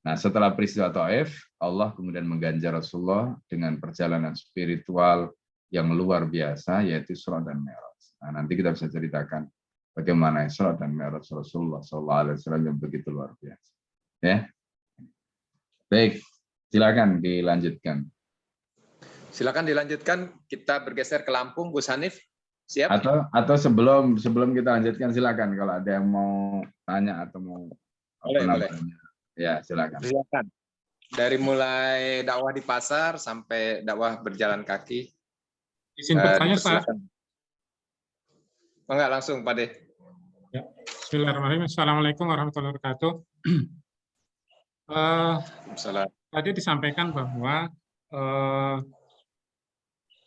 Nah, setelah peristiwa Taif, Allah kemudian mengganjar Rasulullah dengan perjalanan spiritual yang luar biasa, yaitu Isra dan Mi'raj. Nah, nanti kita bisa ceritakan bagaimana Isra dan Mi'raj Rasulullah SAW yang begitu luar biasa. Ya, baik, silakan dilanjutkan. Silakan dilanjutkan. Kita bergeser ke Lampung, Gus Hanif. Siap? Atau sebelum kita lanjutkan, silakan kalau ada yang mau tanya atau mau boleh. Ya, silakan. Silakan. Dari mulai dakwah di pasar sampai dakwah berjalan kaki. Izin bertanya, Pak. Enggak, langsung, Pak De. Ya. Bismillahirrahmanirrahim. Assalamualaikum warahmatullahi wabarakatuh. Tadi disampaikan bahwa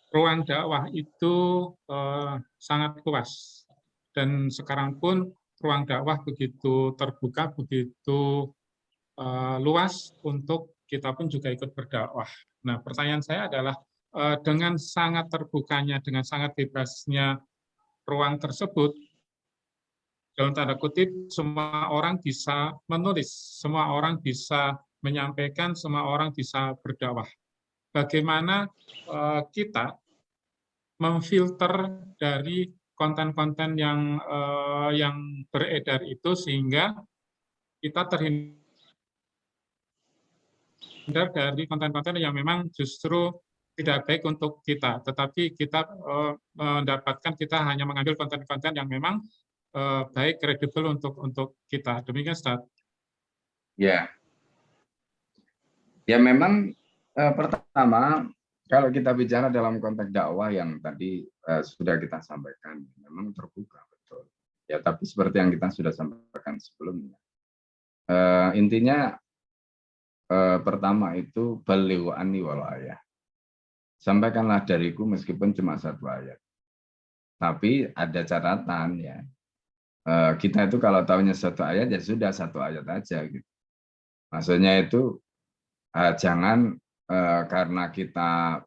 ruang dakwah itu sangat luas. Dan sekarang pun ruang dakwah begitu terbuka, begitu luas untuk kita pun juga ikut berdakwah. Nah, pertanyaan saya adalah dengan sangat terbukanya, dengan sangat bebasnya ruang tersebut, dalam tanda kutip, semua orang bisa menulis, semua orang bisa menyampaikan, semua orang bisa berdakwah. Bagaimana kita memfilter dari konten-konten yang beredar itu sehingga kita terhindar dari konten-konten yang memang justru tidak baik untuk kita, tetapi kita mendapatkan, kita hanya mengambil konten-konten yang memang baik, kredibel untuk kita. Demikian, Ustaz. Ya, memang pertama kalau kita bicara dalam konteks dakwah yang tadi sudah kita sampaikan, memang terbuka, betul. Ya, tapi seperti yang kita sudah sampaikan sebelumnya, intinya pertama itu balighu anni walau ayah. Sampaikanlah dariku meskipun cuma satu ayat. Tapi ada catatan, ya. Kita itu kalau tahunya satu ayat ya sudah satu ayat aja gitu. Maksudnya itu jangan karena kita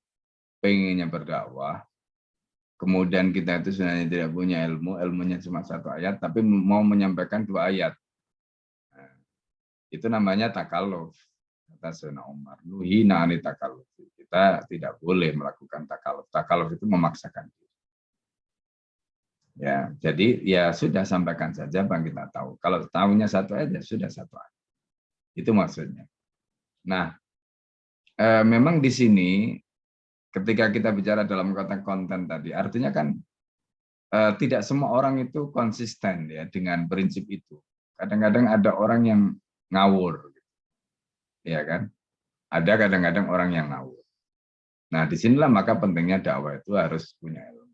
pengennya berdakwah, kemudian kita itu sebenarnya tidak punya ilmu, ilmunya cuma satu ayat, tapi mau menyampaikan dua ayat. Itu namanya takalluf. Kata Sayyidina Umar, nuhina ani takalluf. Kita tidak boleh melakukan takalluf. Takalluf itu memaksakan diri. Ya, jadi ya sudah sampaikan saja Bang, kita tahu. Kalau tahunya satu aja sudah satu aja. Itu maksudnya. Nah, memang di sini ketika kita bicara dalam konteks konten tadi, artinya kan tidak semua orang itu konsisten ya dengan prinsip itu. Kadang-kadang ada orang yang ngawur, ya kan? Ada kadang-kadang orang yang ngawur. Nah, disinilah maka pentingnya dakwah itu harus punya ilmu.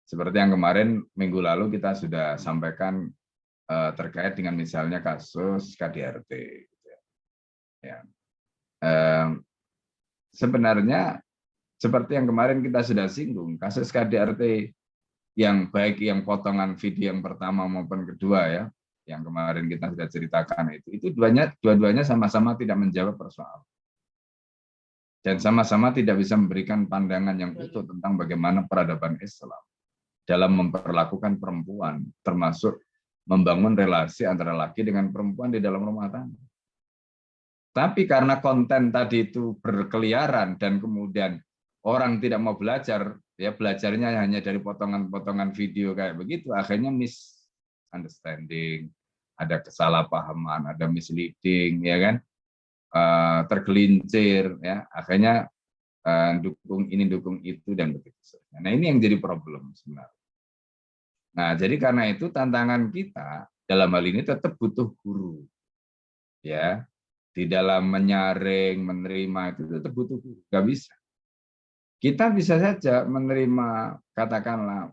Seperti yang kemarin minggu lalu kita sudah sampaikan terkait dengan misalnya kasus KDRT. Ya. Sebenarnya seperti yang kemarin kita sudah singgung, kasus KDRT yang baik yang potongan video yang pertama maupun kedua ya, yang kemarin kita sudah ceritakan itu dua-duanya sama-sama tidak menjawab persoalan. Dan sama-sama tidak bisa memberikan pandangan yang utuh tentang bagaimana peradaban Islam dalam memperlakukan perempuan, termasuk membangun relasi antara laki dengan perempuan di dalam rumah tangga. Tapi karena konten tadi itu berkeliaran dan kemudian orang tidak mau belajar, ya belajarnya hanya dari potongan-potongan video kayak begitu, akhirnya misunderstanding, ada kesalahpahaman, ada misleading, ya kan, tergelincir, ya akhirnya dukung ini, dukung itu, dan begitu. Nah ini yang jadi problem sebenarnya. Nah, jadi karena itu tantangan kita dalam hal ini tetap butuh guru. Ya. Di dalam menyaring, menerima itu tetap butuh guru. Nggak bisa. Kita bisa saja menerima katakanlah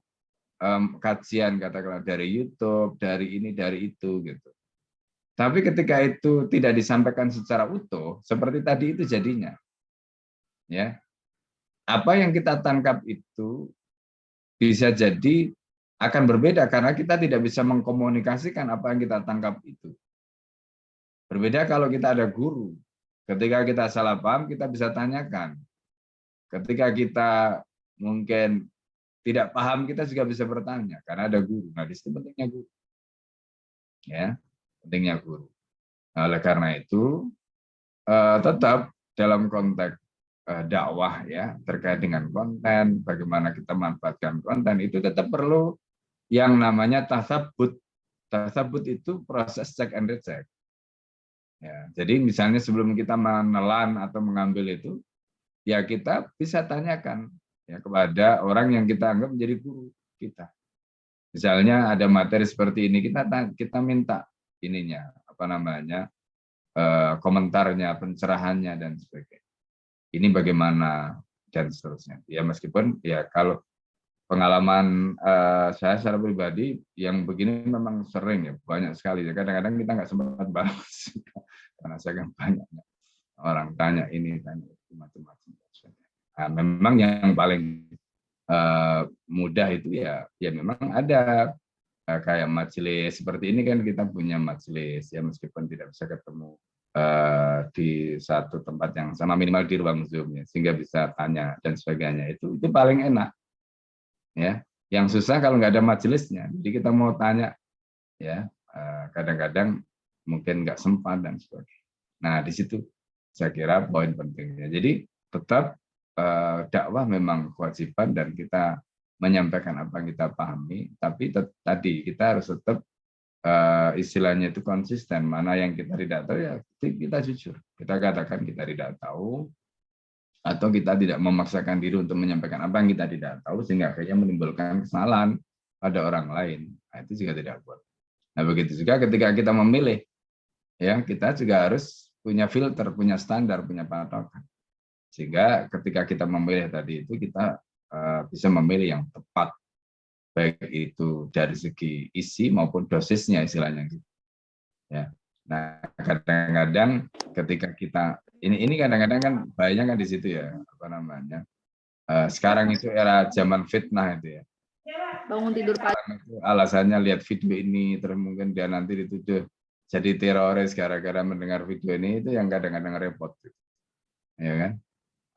kajian katakanlah dari YouTube, dari ini, dari itu gitu. Tapi ketika itu tidak disampaikan secara utuh, seperti tadi itu jadinya. Ya. Apa yang kita tangkap itu bisa jadi akan berbeda karena kita tidak bisa mengkomunikasikan apa yang kita tangkap itu. Berbeda kalau kita ada guru. Ketika kita salah paham, kita bisa tanyakan. Ketika kita mungkin tidak paham, kita juga bisa bertanya karena ada guru. Nah, di situ pentingnya guru. Ya, pentingnya guru. Nah, oleh karena itu tetap dalam konteks dakwah ya terkait dengan konten, bagaimana kita manfaatkan konten itu tetap perlu yang namanya tasabbut. Tasabbut itu proses check and recheck. Ya, jadi misalnya sebelum kita menelan atau mengambil itu, ya kita bisa tanyakan ya kepada orang yang kita anggap menjadi guru kita. Misalnya ada materi seperti ini, kita minta ininya apa namanya komentarnya, pencerahannya dan sebagainya. Ini bagaimana dan seterusnya. Ya meskipun ya kalau pengalaman saya secara pribadi yang begini memang sering ya, banyak sekali. Kadang-kadang kita nggak sempat balas karena saya kan banyak orang tanya ini, tanya itu, macam-macam. Nah, memang yang paling mudah itu ya memang ada kayak majelis seperti ini kan kita punya majelis ya meskipun tidak bisa ketemu di satu tempat yang sama minimal di ruang Zoom ya sehingga bisa tanya dan sebagainya itu paling enak. Ya, yang susah kalau nggak ada majelisnya. Jadi kita mau tanya, ya kadang-kadang mungkin nggak sempat dan sebagainya. Nah di situ saya kira poin pentingnya. Jadi tetap dakwah memang kewajiban dan kita menyampaikan apa yang kita pahami. Tapi tadi kita harus tetap istilahnya itu konsisten. Mana yang kita tidak tahu ya kita jujur. Kita katakan kita tidak tahu. Atau kita tidak memaksakan diri untuk menyampaikan apa yang kita tidak tahu sehingga akhirnya menimbulkan kesalahan pada orang lain. Nah, itu juga tidak boleh. Nah, begitu juga ketika kita memilih, ya kita juga harus punya filter, punya standar, punya patokan. Sehingga ketika kita memilih tadi itu kita bisa memilih yang tepat, baik itu dari segi isi maupun dosisnya istilahnya gitu. Ya. Nah, kadang-kadang ketika kita ini kadang-kadang kan bahayanya kan di situ ya, apa namanya? Sekarang itu era zaman fitnah itu ya. Bangun tidur pagi. Alasannya lihat video ini terus mungkin dia nanti dituduh jadi teroris gara-gara mendengar video ini itu yang kadang-kadang repot. Ya kan?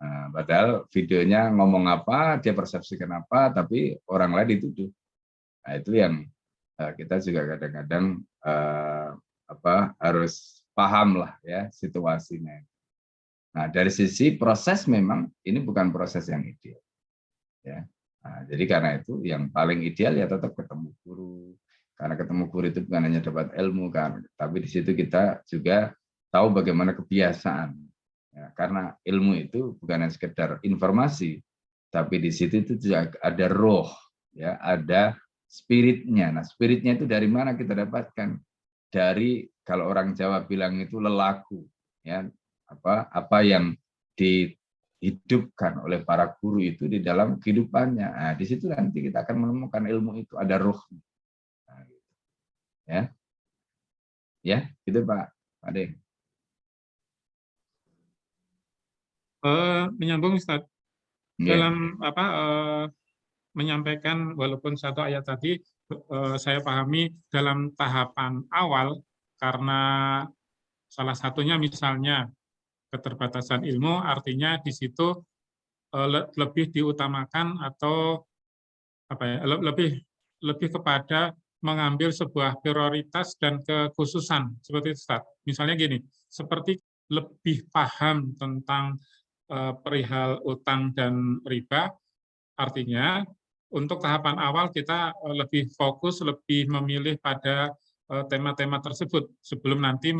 Nah, padahal videonya ngomong apa, dia persepsikan apa, tapi orang lain dituduh. Nah, itu yang kita juga kadang-kadang harus paham lah ya situasinya. Nah, dari sisi proses memang ini bukan proses yang ideal. Ya. Nah, jadi karena itu yang paling ideal ya tetap ketemu guru. Karena ketemu guru itu bukan hanya dapat ilmu kan, tapi di situ kita juga tahu bagaimana kebiasaan. Ya, karena ilmu itu bukan hanya sekedar informasi, tapi di situ itu juga ada roh, ya, ada spiritnya. Nah, spiritnya itu dari mana kita dapatkan? Dari kalau orang Jawa bilang itu lelaku, ya, apa yang dihidupkan oleh para guru itu di dalam kehidupannya. Nah, di situ nanti kita akan menemukan ilmu itu ada roh. Nah, ya, gitu Pak Ade. Menyambung Ustaz, Ya. dalam menyampaikan walaupun satu ayat tadi saya pahami dalam tahapan awal karena salah satunya misalnya keterbatasan ilmu, artinya di situ lebih diutamakan atau lebih kepada mengambil sebuah prioritas dan kekhususan seperti itu, Ustaz. Misalnya gini, seperti lebih paham tentang perihal utang dan riba, artinya untuk tahapan awal kita lebih fokus, lebih memilih pada tema-tema tersebut sebelum nanti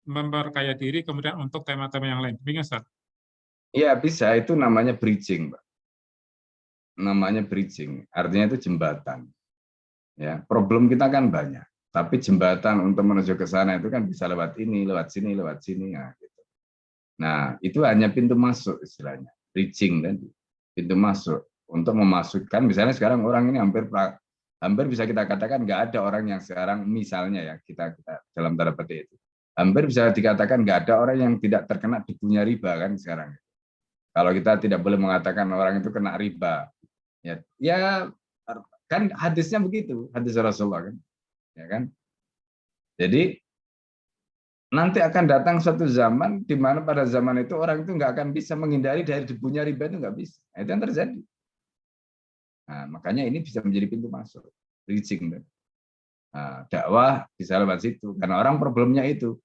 memperkaya diri kemudian untuk tema-tema yang lain. Demikian, Ustaz. Iya, bisa. Itu namanya bridging, Pak. Namanya bridging. Artinya itu jembatan. Ya, problem kita kan banyak. Tapi jembatan untuk menuju ke sana itu kan bisa lewat ini, lewat sini, lewat sini. Nah, gitu. Nah, itu hanya pintu masuk istilahnya. Bridging tadi. Pintu masuk. Untuk memasukkan, misalnya sekarang orang ini hampir bisa kita katakan nggak ada orang yang sekarang, misalnya ya, kita dalam tanda petik itu. Hampir bisa dikatakan nggak ada orang yang tidak terkena debunya riba kan sekarang. Kalau kita tidak boleh mengatakan orang itu kena riba, ya kan hadisnya begitu, hadis Rasulullah kan, ya kan. Jadi nanti akan datang suatu zaman di mana pada zaman itu orang itu nggak akan bisa menghindari dari debunya riba, itu nggak bisa. Nah, itu yang terjadi. Nah, makanya ini bisa menjadi pintu masuk, bridging. Nah, dakwah bisa lewat situ, karena orang problemnya itu.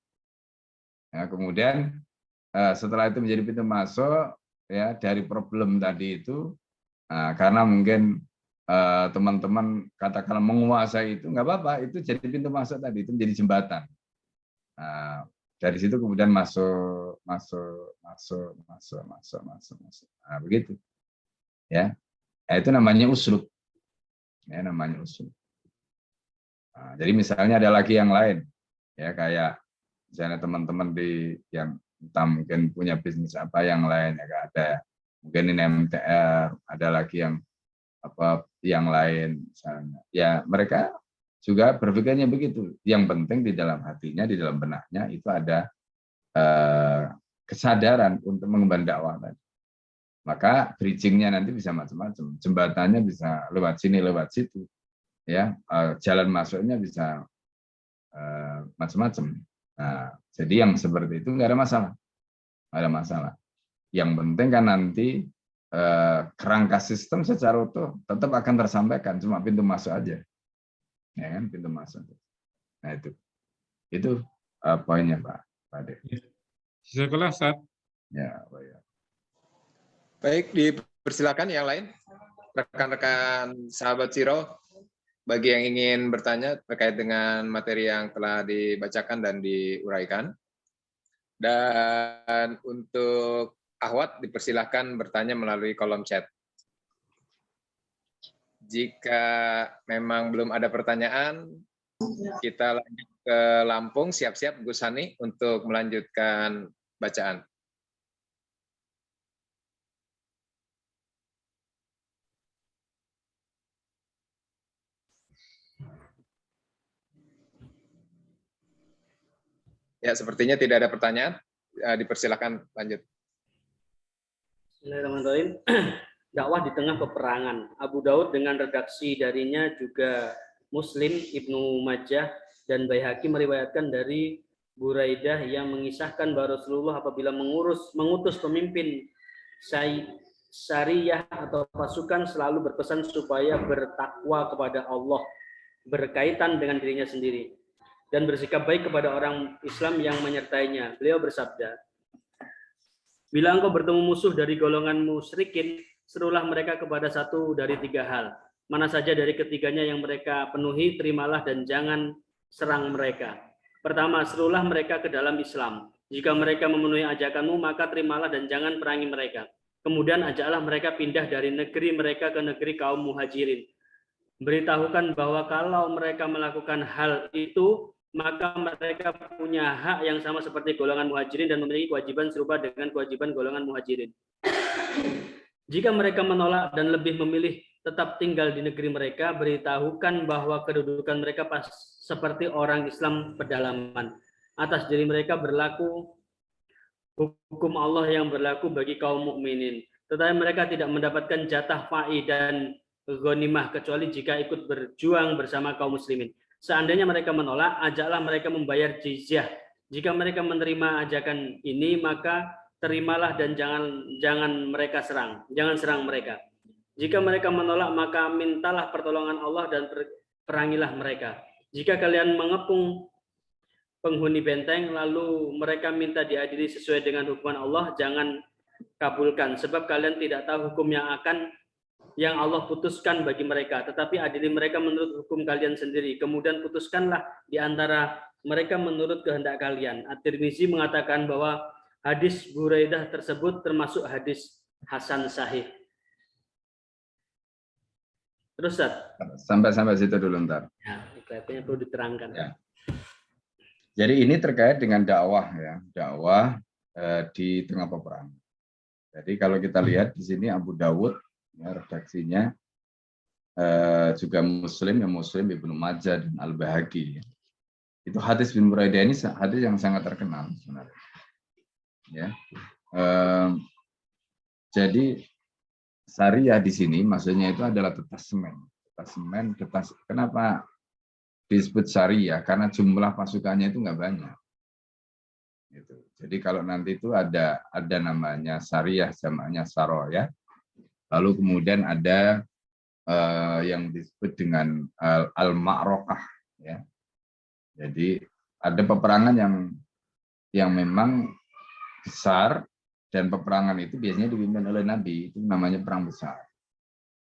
Ya, kemudian setelah itu menjadi pintu masuk, ya dari problem tadi itu, karena mungkin teman-teman katakanlah menguasai itu nggak apa-apa, itu jadi pintu masuk tadi, itu menjadi jembatan. Nah, dari situ kemudian masuk. Nah, begitu. Ya, itu namanya uslub. Ya, namanya uslub. Nah, jadi misalnya ada lagi yang lain, ya kayak misalnya teman-teman yang entah mungkin punya bisnis apa yang lain, ya ada mungkin ini MTR, ada lagi yang lain misalnya. Ya mereka juga berpikirnya begitu. Yang penting di dalam hatinya, di dalam benaknya itu ada kesadaran untuk mengemban dakwah tadi. Maka bridgingnya nanti bisa macam-macam. Jembatannya bisa lewat sini, lewat situ. Ya, jalan masuknya bisa macam-macam. Nah, jadi yang seperti itu nggak ada masalah. Nggak ada masalah. Yang penting kan nanti kerangka sistem secara utuh tetap akan tersampaikan, cuma pintu masuk aja. Ya kan, pintu masuk. Nah, itu poinnya Pak Ade. Jazakallah, Ustaz. Ya, Pak ya. Baik, dipersilakan yang lain. Rekan-rekan sahabat Siro, bagi yang ingin bertanya terkait dengan materi yang telah dibacakan dan diuraikan. Dan untuk Ahwat dipersilahkan bertanya melalui kolom chat. Jika memang belum ada pertanyaan, kita lanjut ke Lampung. Siap-siap Gus Hani untuk melanjutkan bacaan. Ya, sepertinya tidak ada pertanyaan. Dipersilakan lanjut. Bismillahirrahmanirrahim. Dakwah di tengah peperangan. Abu Daud dengan redaksi darinya juga Muslim, Ibnu Majah, dan Baihaqi meriwayatkan dari Buraidah yang mengisahkan bahwa Rasulullah apabila mengutus pemimpin syariah atau pasukan selalu berpesan supaya bertakwa kepada Allah berkaitan dengan dirinya sendiri. dan bersikap baik kepada orang Islam yang menyertainya. Beliau bersabda, bila engkau bertemu musuh dari golongan musyrikin, serulah mereka kepada satu dari tiga hal. Mana saja dari ketiganya yang mereka penuhi, terimalah dan jangan serang mereka. Pertama, serulah mereka ke dalam Islam. Jika mereka memenuhi ajakanmu, maka terimalah dan jangan perangi mereka. Kemudian ajaklah mereka pindah dari negeri mereka ke negeri kaum muhajirin. Beritahukan bahwa kalau mereka melakukan hal itu, maka mereka punya hak yang sama seperti golongan muhajirin dan memiliki kewajiban serupa dengan kewajiban golongan muhajirin. Jika mereka menolak dan lebih memilih tetap tinggal di negeri mereka, beritahukan bahwa kedudukan mereka pas seperti orang Islam pedalaman. Atas diri mereka berlaku hukum Allah yang berlaku bagi kaum mukminin. Tetapi mereka tidak mendapatkan jatah fa'i dan ghanimah kecuali jika ikut berjuang bersama kaum muslimin. Seandainya mereka menolak, ajaklah mereka membayar jizyah. Jika mereka menerima ajakan ini, maka terimalah dan jangan mereka serang. Jangan serang mereka. Jika mereka menolak, maka mintalah pertolongan Allah dan perangilah mereka. Jika kalian mengepung penghuni benteng, lalu mereka minta diadili sesuai dengan hukuman Allah, jangan kabulkan. Sebab kalian tidak tahu hukum yang Allah putuskan bagi mereka, tetapi adili mereka menurut hukum kalian sendiri. Kemudian putuskanlah di antara mereka menurut kehendak kalian. At-Tirmizi mengatakan bahwa hadis Buraidah tersebut termasuk hadis hasan sahih. Terus, Ustaz? Sampai situ dulu ntar. Ya, kelihatannya perlu diterangkan. Ya. Jadi ini terkait dengan dakwah ya, dakwah di tengah peperangan. Jadi kalau kita lihat di sini Abu Dawud ya, redaksinya juga Muslim Ibnu Majah dan Al-Baihaqi. Itu hadis bin Buraidah ini hadis yang sangat terkenal sebenarnya. Ya, jadi syariah di sini maksudnya itu adalah detasemen. Kenapa disebut syariah? Karena jumlah pasukannya itu nggak banyak. Gitu. Jadi kalau nanti itu ada namanya syariah, jamaknya saroya. Lalu kemudian ada yang disebut dengan al-ma'rokah. Ya. Jadi ada peperangan yang memang besar, dan peperangan itu biasanya dipimpin oleh Nabi, itu namanya perang besar.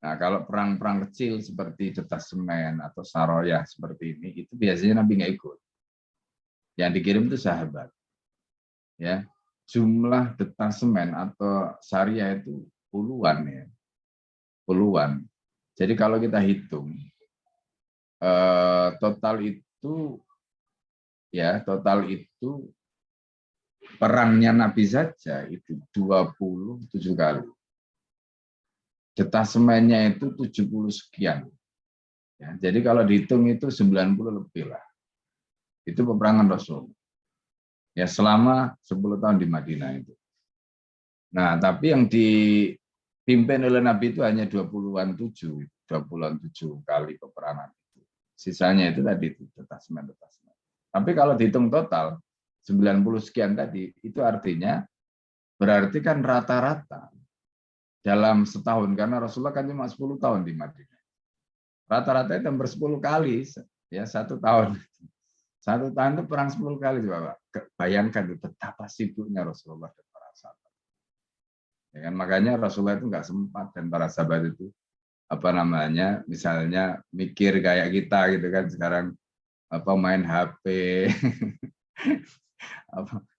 Nah, kalau perang-perang kecil seperti detasemen atau saroyah seperti ini, itu biasanya Nabi nggak ikut. Yang dikirim itu sahabat. Ya, jumlah detasemen atau syariah itu puluhan ya, puluhan. Jadi kalau kita hitung total itu perangnya Nabi saja itu 27 kali. Detasemennya itu 70 sekian. Ya, jadi kalau dihitung itu 90 lebih lah. Itu peperangan Rasul. Ya selama 10 tahun di Madinah itu. Nah, tapi yang dipimpin oleh Nabi itu hanya 27 kali peperangan itu. Sisanya itu tadi itu detasemen. Tapi kalau dihitung total 90 sekian tadi, itu artinya berarti kan rata-rata dalam setahun, karena Rasulullah kan cuma 10 tahun di Madinah. Rata-rata itu hampir 10 kali, ya 1 tahun. 1 tahun itu perang 10 kali, Bapak. Bayangkan itu betapa sibuknya Rasulullah dan para sahabat. Ya kan? Makanya Rasulullah itu nggak sempat, dan para sahabat itu misalnya mikir kayak kita gitu kan sekarang main HP.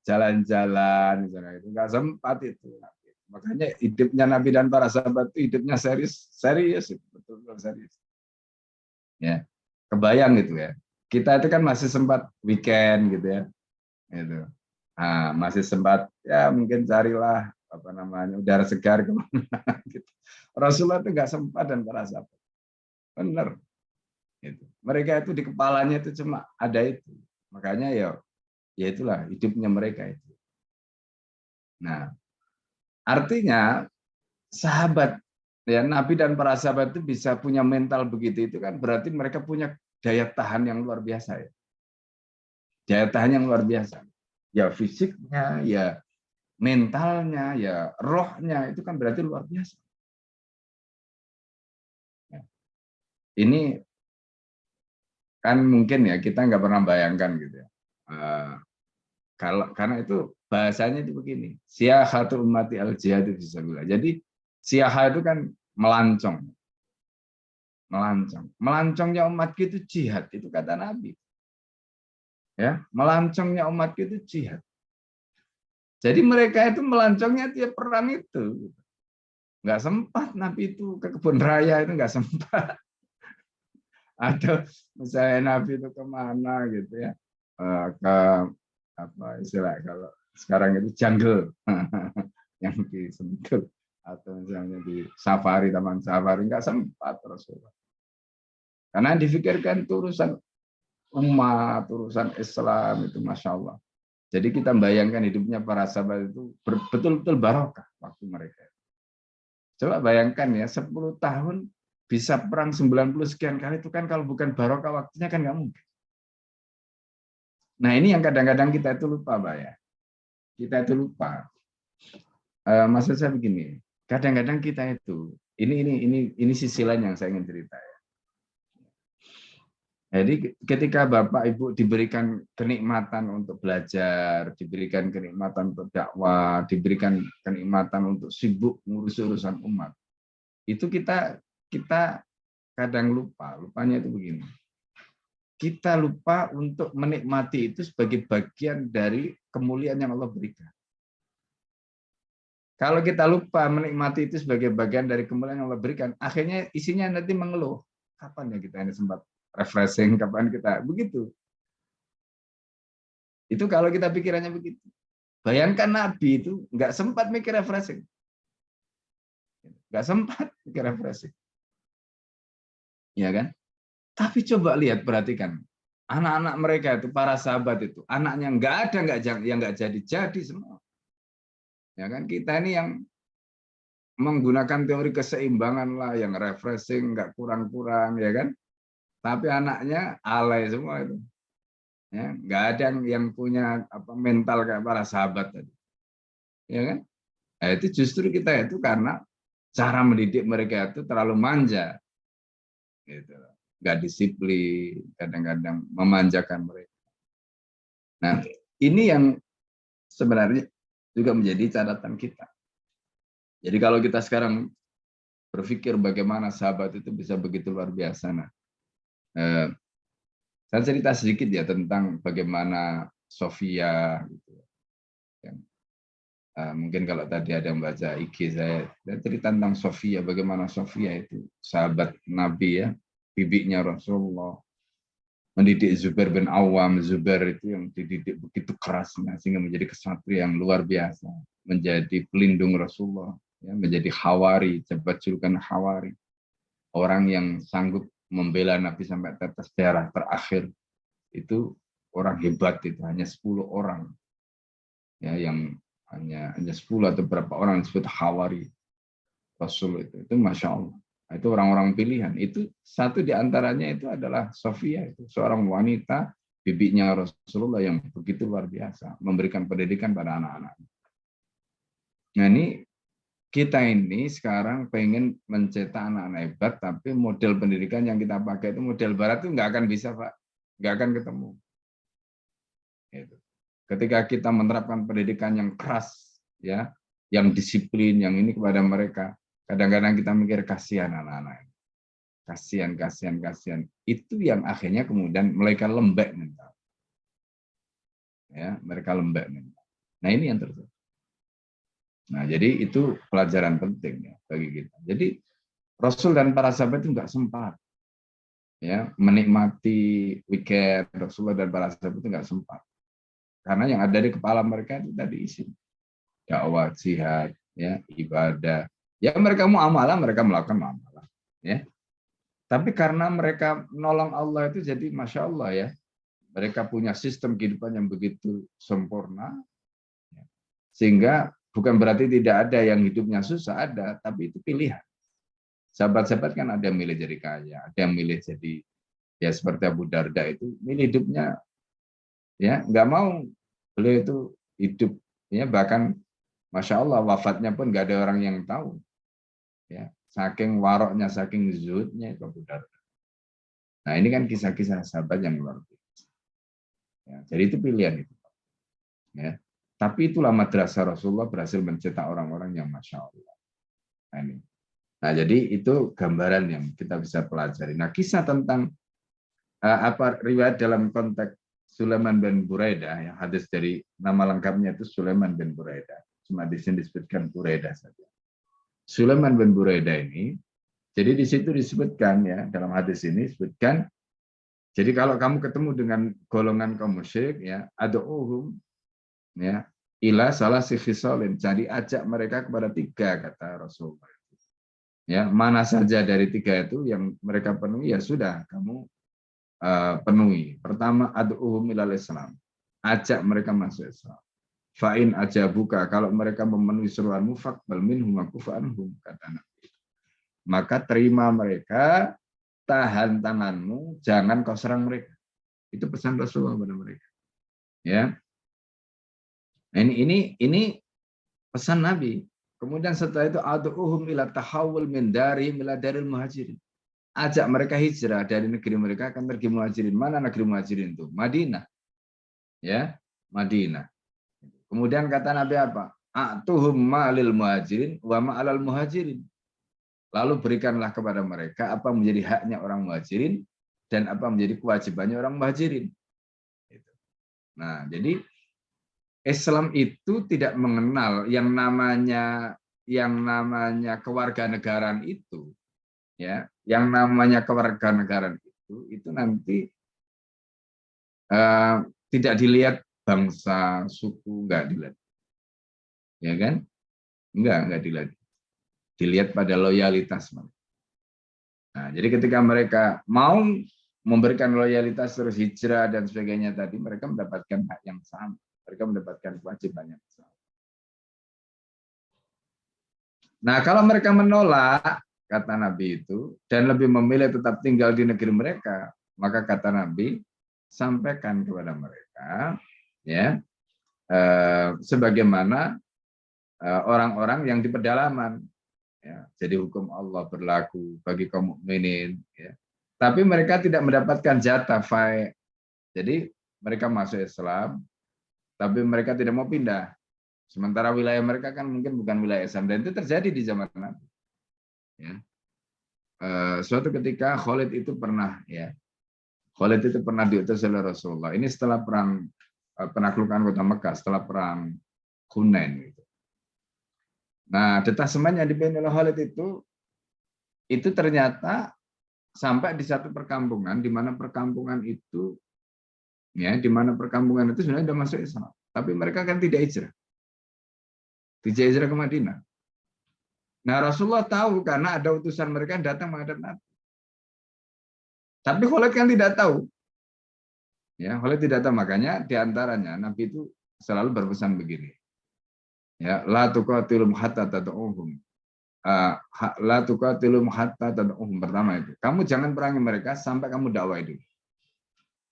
Jalan-jalan misalnya, itu nggak sempat itu. Makanya hidupnya Nabi dan para sahabat itu hidupnya serius betul serius. Ya, kebayang gitu ya. Kita itu kan masih sempat weekend gitu ya. Itu. Nah, masih sempat ya mungkin carilah udara segar kemana gitu. Rasulullah itu nggak sempat dan para sahabat. Benar. Gitu. Mereka itu di kepalanya itu cuma ada itu. Makanya ya itulah hidupnya mereka itu. Nah, artinya sahabat ya Nabi dan para sahabat itu bisa punya mental begitu, itu kan berarti mereka punya daya tahan yang luar biasa ya. Daya tahan yang luar biasa. Ya fisiknya, ya mentalnya, ya rohnya itu kan berarti luar biasa. Ini kan mungkin ya kita nggak pernah bayangkan gitu ya. Karena itu bahasanya itu begini, siyahatu ummati al jihadu fisabilillah. Jadi siyah itu kan melancong. Melancongnya umatku itu jihad, itu kata Nabi. Ya, melancongnya umatku itu jihad. Jadi mereka itu melancongnya tiap perang itu. Nggak sempat Nabi itu ke kebun raya, itu nggak sempat. Atau misalnya Nabi itu kemana gitu ya, ke apa istilah kalau sekarang itu jungle yang di Sentul, atau misalnya di safari, taman safari, nggak sempat Rasulullah. Karena dipikirkan itu urusan umat, urusan Islam itu Masya Allah. Jadi kita bayangkan hidupnya para sahabat itu betul-betul barokah waktu mereka. Coba bayangkan ya, 10 tahun bisa perang 90 sekian kali, itu kan kalau bukan barokah waktunya kan nggak mungkin. Nah ini yang kadang-kadang kita itu lupa, Pak ya. Kita itu lupa. Maksud saya begini, kadang-kadang kita itu, ini sisi lain yang saya ingin cerita ya. Jadi ketika Bapak Ibu diberikan kenikmatan untuk belajar, diberikan kenikmatan untuk dakwah, diberikan kenikmatan untuk sibuk ngurus urusan umat, itu kita kadang lupa. Lupanya itu begini. Kita lupa untuk menikmati itu sebagai bagian dari kemuliaan yang Allah berikan. Kalau kita lupa menikmati itu sebagai bagian dari kemuliaan yang Allah berikan, akhirnya isinya nanti mengeluh. Kapan ya kita ini sempat refreshing, kapan kita begitu. Itu kalau kita pikirannya begitu. Bayangkan Nabi itu nggak sempat mikir refreshing. Nggak sempat mikir refreshing. Ya kan? Tapi coba lihat, perhatikan. Anak-anak mereka itu, para sahabat itu, anaknya nggak ada yang nggak jadi semua. Ya kan? Kita ini yang menggunakan teori keseimbangan lah, yang refreshing, nggak kurang-kurang, ya kan? Tapi anaknya alay semua itu. Ya, nggak ada yang punya mental kayak para sahabat tadi. Ya kan? Nah, itu justru kita itu karena cara mendidik mereka itu terlalu manja. Gitu. Nggak disiplin, kadang-kadang memanjakan mereka. Nah, ini yang sebenarnya juga menjadi catatan kita. Jadi kalau kita sekarang berpikir bagaimana sahabat itu bisa begitu luar biasa. Nah, saya cerita sedikit ya tentang bagaimana Sofia. Gitu. Mungkin kalau tadi ada yang baca IG saya cerita tentang Sofia, bagaimana Sofia itu sahabat Nabi ya, bibinya Rasulullah, mendidik Zubair bin Awam. Zubair itu yang dididik begitu kerasnya sehingga menjadi kesatria yang luar biasa, menjadi pelindung Rasulullah, ya, menjadi Hawari, jabat julukan Hawari, orang yang sanggup membela Nabi sampai tetes darah terakhir. Itu orang hebat, itu hanya 10 orang ya, yang hanya 10 atau berapa orang disebut Hawari Rasul itu Masya Allah. Itu orang-orang pilihan. Itu satu di antaranya itu adalah Sofia, itu seorang wanita bibinya Rasulullah yang begitu luar biasa, memberikan pendidikan pada anak-anak. Nah ini kita ini sekarang pengen mencetak anak-anak hebat, tapi model pendidikan yang kita pakai itu model barat itu nggak akan bisa, Pak, nggak akan ketemu. Gitu. Ketika kita menerapkan pendidikan yang keras, ya, yang disiplin, yang ini kepada mereka, kadang-kadang kita mikir kasihan anak-anak, kasihan. Itu yang akhirnya kemudian mereka lembek mental, ya, mereka lembek mental. Nah ini yang terjadi. Nah jadi itu pelajaran penting ya bagi kita. Jadi Rasul dan para sahabat itu nggak sempat, ya, menikmati weekend. Rasulullah dan para sahabat itu nggak sempat. Karena yang ada di kepala mereka itu tadi isi dakwah, jihad, ya, ibadah. Ya mereka mau amalah, mereka melakukan amalah. Ya. Tapi karena mereka menolong Allah itu jadi Masya Allah ya. Mereka punya sistem kehidupan yang begitu sempurna. Ya. Sehingga bukan berarti tidak ada yang hidupnya susah, ada. Tapi itu pilihan. Sahabat-sahabat kan ada yang milih jadi kaya, ada yang milih jadi, ya seperti Abu Darda itu, milih hidupnya, ya nggak mau, beliau itu hidup, ya bahkan Masya Allah wafatnya pun nggak ada orang yang tahu, ya saking waroknya, saking zuhudnya itu Abu Darda. Nah, ini kan kisah-kisah sahabat yang luar biasa. Ya, jadi itu pilihan itu. Ya. Tapi itulah madrasah Rasulullah berhasil mencetak orang-orang yang Masya Allah. Nah, ini. Nah, jadi itu gambaran yang kita bisa pelajari. Nah, kisah tentang apa riwayat dalam konteks Sulaiman bin Buraidah, yang hadis dari nama lengkapnya itu Sulaiman bin Buraidah. Cuma di sini disebutkan Buraidah saja. Sulaiman bin Buraidah ini, jadi di situ disebutkan ya, dalam hadis ini disebutkan, jadi kalau kamu ketemu dengan golongan kaum musyrik ya, ad'uhum ya, ila salah khisalin, jadi ajak mereka kepada 3 kata Rasulullah. Ya, mana saja dari 3 itu yang mereka penuhi ya sudah kamu penuhi. Pertama, ad'uhum ilal Islam. Ajak mereka masuk Islam. Fa'in ajabuka, kalau mereka memenuhi seruanmu, faqbal minhum wa kufa anhum, kata Nabi. Maka terima mereka, tahan tanganmu, jangan kau serang mereka. Itu pesan Rasulullah kepada mereka. Ya. Ini pesan Nabi. Kemudian setelah itu ad'uhum ila tahawul min darihim ila daril muhajirin. Ajak mereka hijrah dari negeri mereka akan pergi muhajirin. Mana negeri muhajirin itu? Madinah. Ya, Madinah. Kemudian kata Nabi apa? A'tuhum ma'lil muhajirin wa ma'alal muhajirin. Lalu berikanlah kepada mereka apa menjadi haknya orang muhajirin dan apa menjadi kewajibannya orang muhajirin. Nah, jadi Islam itu tidak mengenal yang namanya kewarganegaraan itu. Ya, yang namanya kewarganegaraan itu nanti tidak dilihat bangsa, suku, enggak dilihat. Ya kan? Enggak dilihat. Dilihat pada loyalitas. Nah, jadi ketika mereka mau memberikan loyalitas terus hijrah dan sebagainya tadi, mereka mendapatkan hak yang sama. Mereka mendapatkan kewajiban yang sama. Nah, kalau mereka menolak, kata Nabi itu, dan lebih memilih tetap tinggal di negeri mereka, maka kata Nabi, sampaikan kepada mereka, ya, sebagaimana orang-orang yang di pedalaman, ya, jadi hukum Allah berlaku bagi kaum mukminin, ya. Tapi mereka tidak mendapatkan jatah fa'i. Jadi mereka masuk Islam, tapi mereka tidak mau pindah. Sementara wilayah mereka kan mungkin bukan wilayah Islam, dan itu terjadi di zaman Nabi. Ya. Suatu ketika Khalid itu pernah diutus oleh Rasulullah. Ini setelah perang penaklukan kota Mekah, setelah perang Hunain. Gitu. Nah, detasemen yang dipimpin oleh Khalid itu ternyata sampai di satu perkampungan, di mana perkampungan itu sebenarnya sudah masuk Islam, tapi mereka kan tidak hijrah. Tidak hijrah ke Madinah. Nah, Rasulullah tahu karena ada utusan mereka yang datang menghadap Nabi. Tapi Khalid kan tidak tahu. Ya, Khalid tidak tahu, makanya diantaranya Nabi itu selalu berpesan begini. Ya, la tuqatilum hatta tad'uhum. La tuqatilum hatta tad'uhum, pertama itu. Kamu jangan perangi mereka sampai kamu dakwah dulu.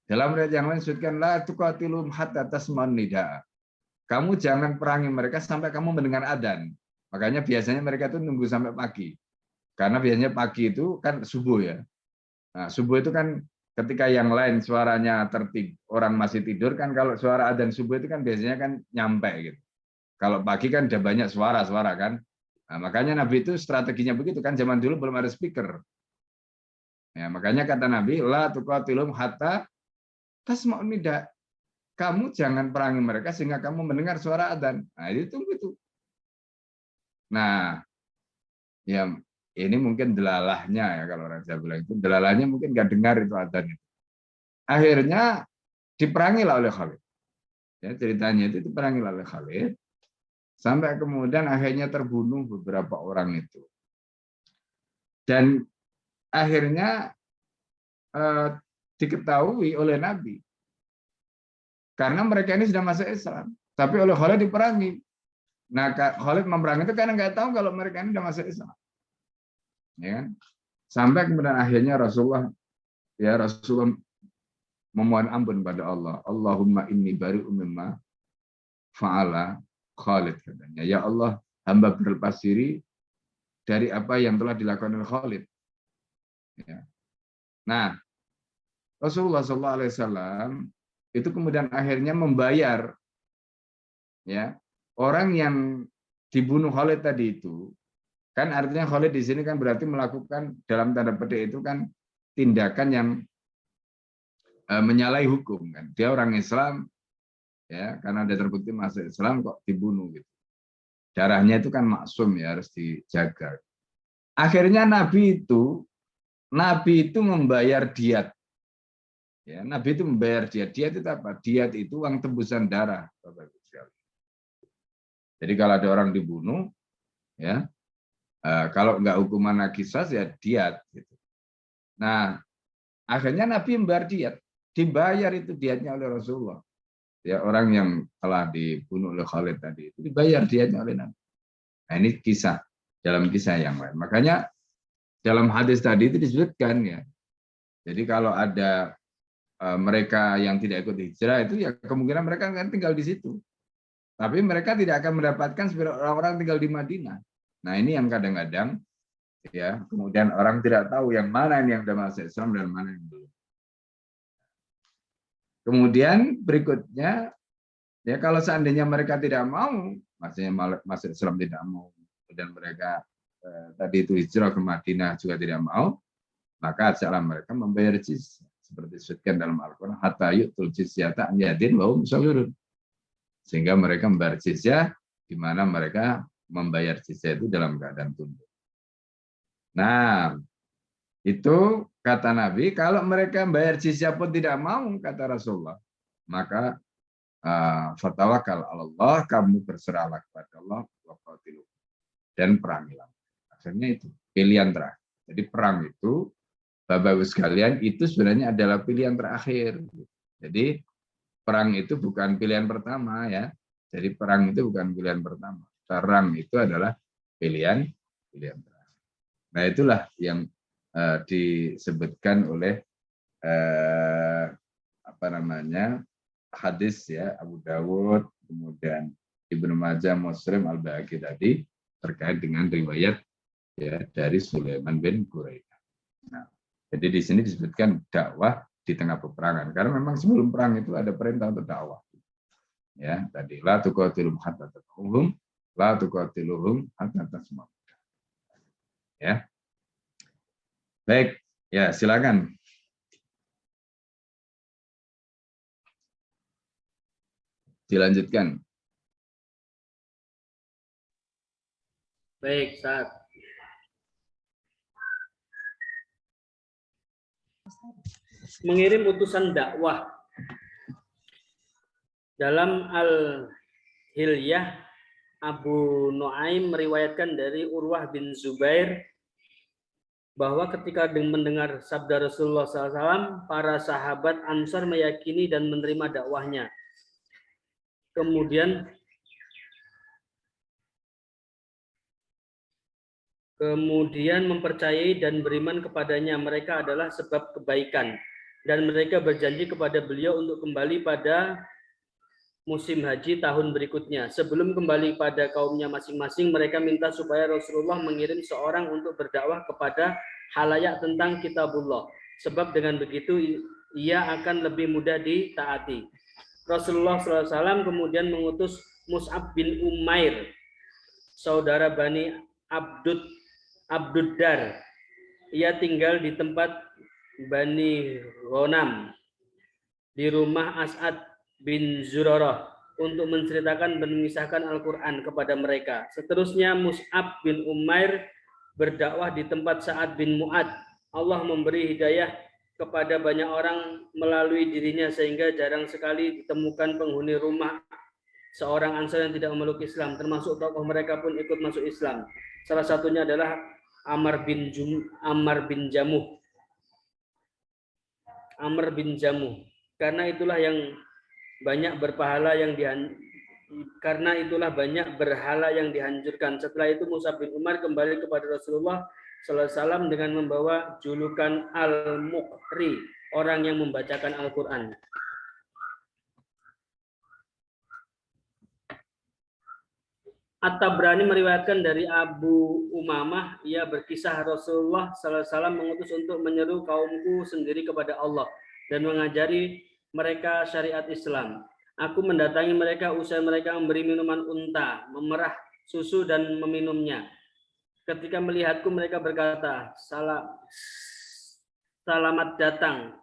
Dalam riwayat yang lain disebutkan la tuqatilum hatta tasma'un nidaa. Kamu jangan perangi mereka sampai kamu mendengar adzan. Makanya biasanya mereka itu nunggu sampai pagi. Karena biasanya pagi itu kan subuh ya. Nah, subuh itu kan ketika yang lain suaranya tertib, orang masih tidur kan, kalau suara adzan subuh itu kan biasanya kan nyampe gitu. Kalau pagi kan udah banyak suara-suara kan. Nah, makanya Nabi itu strateginya begitu kan, zaman dulu belum ada speaker. Ya, makanya kata Nabi, la tuqatilum hatta tasma'un nida. Kamu jangan perangi mereka sehingga kamu mendengar suara adzan. Nah, itu gitu. Nah, ya ini mungkin delalahnya ya, kalau orang Jawa bilang itu delalahnya mungkin nggak dengar itu adzan itu. Akhirnya diperangilah oleh Khalid. Ya, ceritanya itu diperangilah oleh Khalid sampai kemudian akhirnya terbunuh beberapa orang itu. Dan akhirnya diketahui oleh Nabi karena mereka ini sudah masuk Islam, tapi oleh Khalid diperangi. Nah, Khalid memerangi itu karena nggak tahu kalau mereka ini sudah masuk Islam. Ya kan? Sampai kemudian akhirnya Rasulullah memohon ampun pada Allah. Allahumma inni bari'um mimma fa'ala Khalid, katanya. Ya Allah, hamba berlepas diri dari apa yang telah dilakukan oleh Khalid. Ya. Nah, Rasulullah SAW itu kemudian akhirnya membayar ya orang yang dibunuh Khalid tadi itu, kan artinya Khalid di sini kan berarti melakukan dalam tanda petik itu kan tindakan yang menyalahi hukum kan. Dia orang Islam ya, karena dia terbukti masuk Islam kok dibunuh gitu. Darahnya itu kan maksum ya, harus dijaga. Akhirnya Nabi itu membayar diat. Ya, Nabi itu membayar diat. Diat itu apa? Diat itu uang tebusan darah, Bapak Ibu sekalian. Jadi kalau ada orang dibunuh, ya kalau nggak hukuman qisas ya diat. Gitu. Nah, akhirnya Nabi membayar diat. Dibayar itu diatnya oleh Rasulullah. Ya, orang yang telah dibunuh oleh Khalid tadi itu dibayar diatnya oleh Nabi. Nah, ini kisah dalam kisah yang lain. Makanya dalam hadis tadi itu disebutkan ya. Jadi kalau ada mereka yang tidak ikut hijrah itu ya kemungkinan mereka akan tinggal di situ. Tapi mereka tidak akan mendapatkan seperti orang-orang tinggal di Madinah. Nah, ini yang kadang-kadang ya kemudian orang tidak tahu yang mana yang sudah masuk Islam dan mana yang belum. Kemudian berikutnya, ya kalau seandainya mereka tidak mau, maksudnya masuk Islam tidak mau, dan mereka tadi itu hijrah ke Madinah juga tidak mau, maka ajaklah mereka membayar jizyah. Seperti disebutkan dalam Al-Quran, hatta yu'tul jizyata an yadin wa hum saghirun. Sehingga mereka membayar jizyah, di mana mereka membayar jizyah itu dalam keadaan tunduk. Nah, itu kata Nabi, kalau mereka membayar jizyah pun tidak mau, kata Rasulullah, maka fatawakal Allah, kamu berserahlah kepada Allah, dan perangilah. Akhirnya itu pilihan terakhir. Jadi perang itu, Bapak Ibu sekalian, itu sebenarnya adalah pilihan terakhir. Jadi perang itu bukan pilihan pertama ya. Jadi perang itu bukan pilihan pertama. Perang itu adalah pilihan terakhir. Nah, itulah yang disebutkan oleh hadis ya Abu Dawud, kemudian Ibnu Majah, Muslim, Al-Baihaqi tadi terkait dengan riwayat ya dari Sulaiman bin Quraidah. Nah, jadi di sini disebutkan dakwah di tengah peperangan karena memang sebelum perang itu ada perintah untuk dakwah. Ya, tadi la tuqatilum hatta taqulhum, la tuqatiluhum hatta tasma'u. Ya. Baik, ya silakan. Dilanjutkan. Baik, Ustaz. Mengirim utusan dakwah. Dalam Al-Hilyah, Abu Nuaim meriwayatkan dari Urwah bin Zubair bahwa ketika mendengar sabda Rasulullah SAW, para sahabat Ansar meyakini dan menerima dakwahnya. Kemudian mempercayai dan beriman kepadanya. Mereka adalah sebab kebaikan. Dan mereka berjanji kepada beliau untuk kembali pada musim haji tahun berikutnya. Sebelum kembali pada kaumnya masing-masing, mereka minta supaya Rasulullah mengirim seorang untuk berdakwah kepada halayak tentang kitabullah. Sebab dengan begitu ia akan lebih mudah ditaati. Rasulullah SAW kemudian mengutus Mus'ab bin Umair, saudara Bani Abduddar. Ia tinggal di tempat Bani Ghanam di rumah As'ad bin Zurarah untuk menceritakan dan mengisahkan Al-Quran kepada mereka. Seterusnya Mus'ab bin Umair berdakwah di tempat Sa'ad bin Mu'ad. Allah memberi hidayah kepada banyak orang melalui dirinya sehingga jarang sekali ditemukan penghuni rumah seorang Ansar yang tidak memeluk Islam, termasuk tokoh mereka pun ikut masuk Islam. Salah satunya adalah Amr bin Jamuh. Karena itulah banyak berhala yang dihancurkan. Setelah itu Mus'ab bin Umar kembali kepada Rasulullah sallallahu alaihi wasallam dengan membawa julukan Al-Muqri, orang yang membacakan Al-Qur'an. At-Tabrani meriwayatkan dari Abu Umamah, ia berkisah Rasulullah sallallahu alaihi wasallam mengutus untuk menyeru kaumku sendiri kepada Allah. dan mengajari mereka syariat Islam. Aku mendatangi mereka usai mereka memberi minuman unta, memerah susu dan meminumnya. Ketika melihatku mereka berkata, selamat datang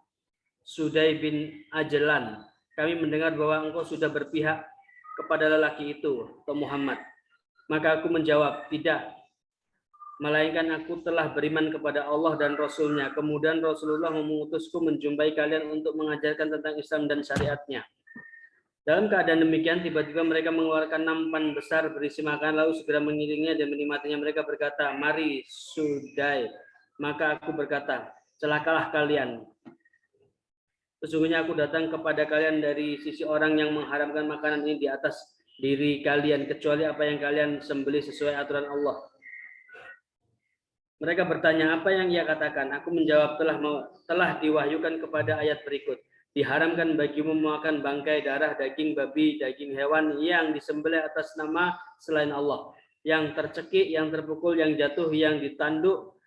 Sudai bin Ajlan. Kami mendengar bahwa engkau sudah berpihak kepada lelaki itu, atau Muhammad. Maka aku menjawab, tidak. Melainkan aku telah beriman kepada Allah dan Rasul-Nya. Kemudian Rasulullah mengutusku menjumpai kalian untuk mengajarkan tentang Islam dan syariatnya. Dalam keadaan demikian, tiba-tiba mereka mengeluarkan nampan besar berisi makanan, lalu segera mengiringnya dan menikmatinya. Mereka berkata, mari Sudai. Maka aku berkata, celakalah kalian. Sesungguhnya aku datang kepada kalian dari sisi orang yang mengharamkan makanan ini di atas diri kalian, kecuali apa yang kalian sembelih sesuai aturan Allah. Mereka bertanya, apa yang ia katakan? Aku menjawab, telah diwahyukan kepada ayat berikut. Diharamkan bagimu memakan bangkai, darah, daging babi, daging hewan yang disembelih atas nama selain Allah, yang tercekik, yang terpukul, yang jatuh, yang ditanduk,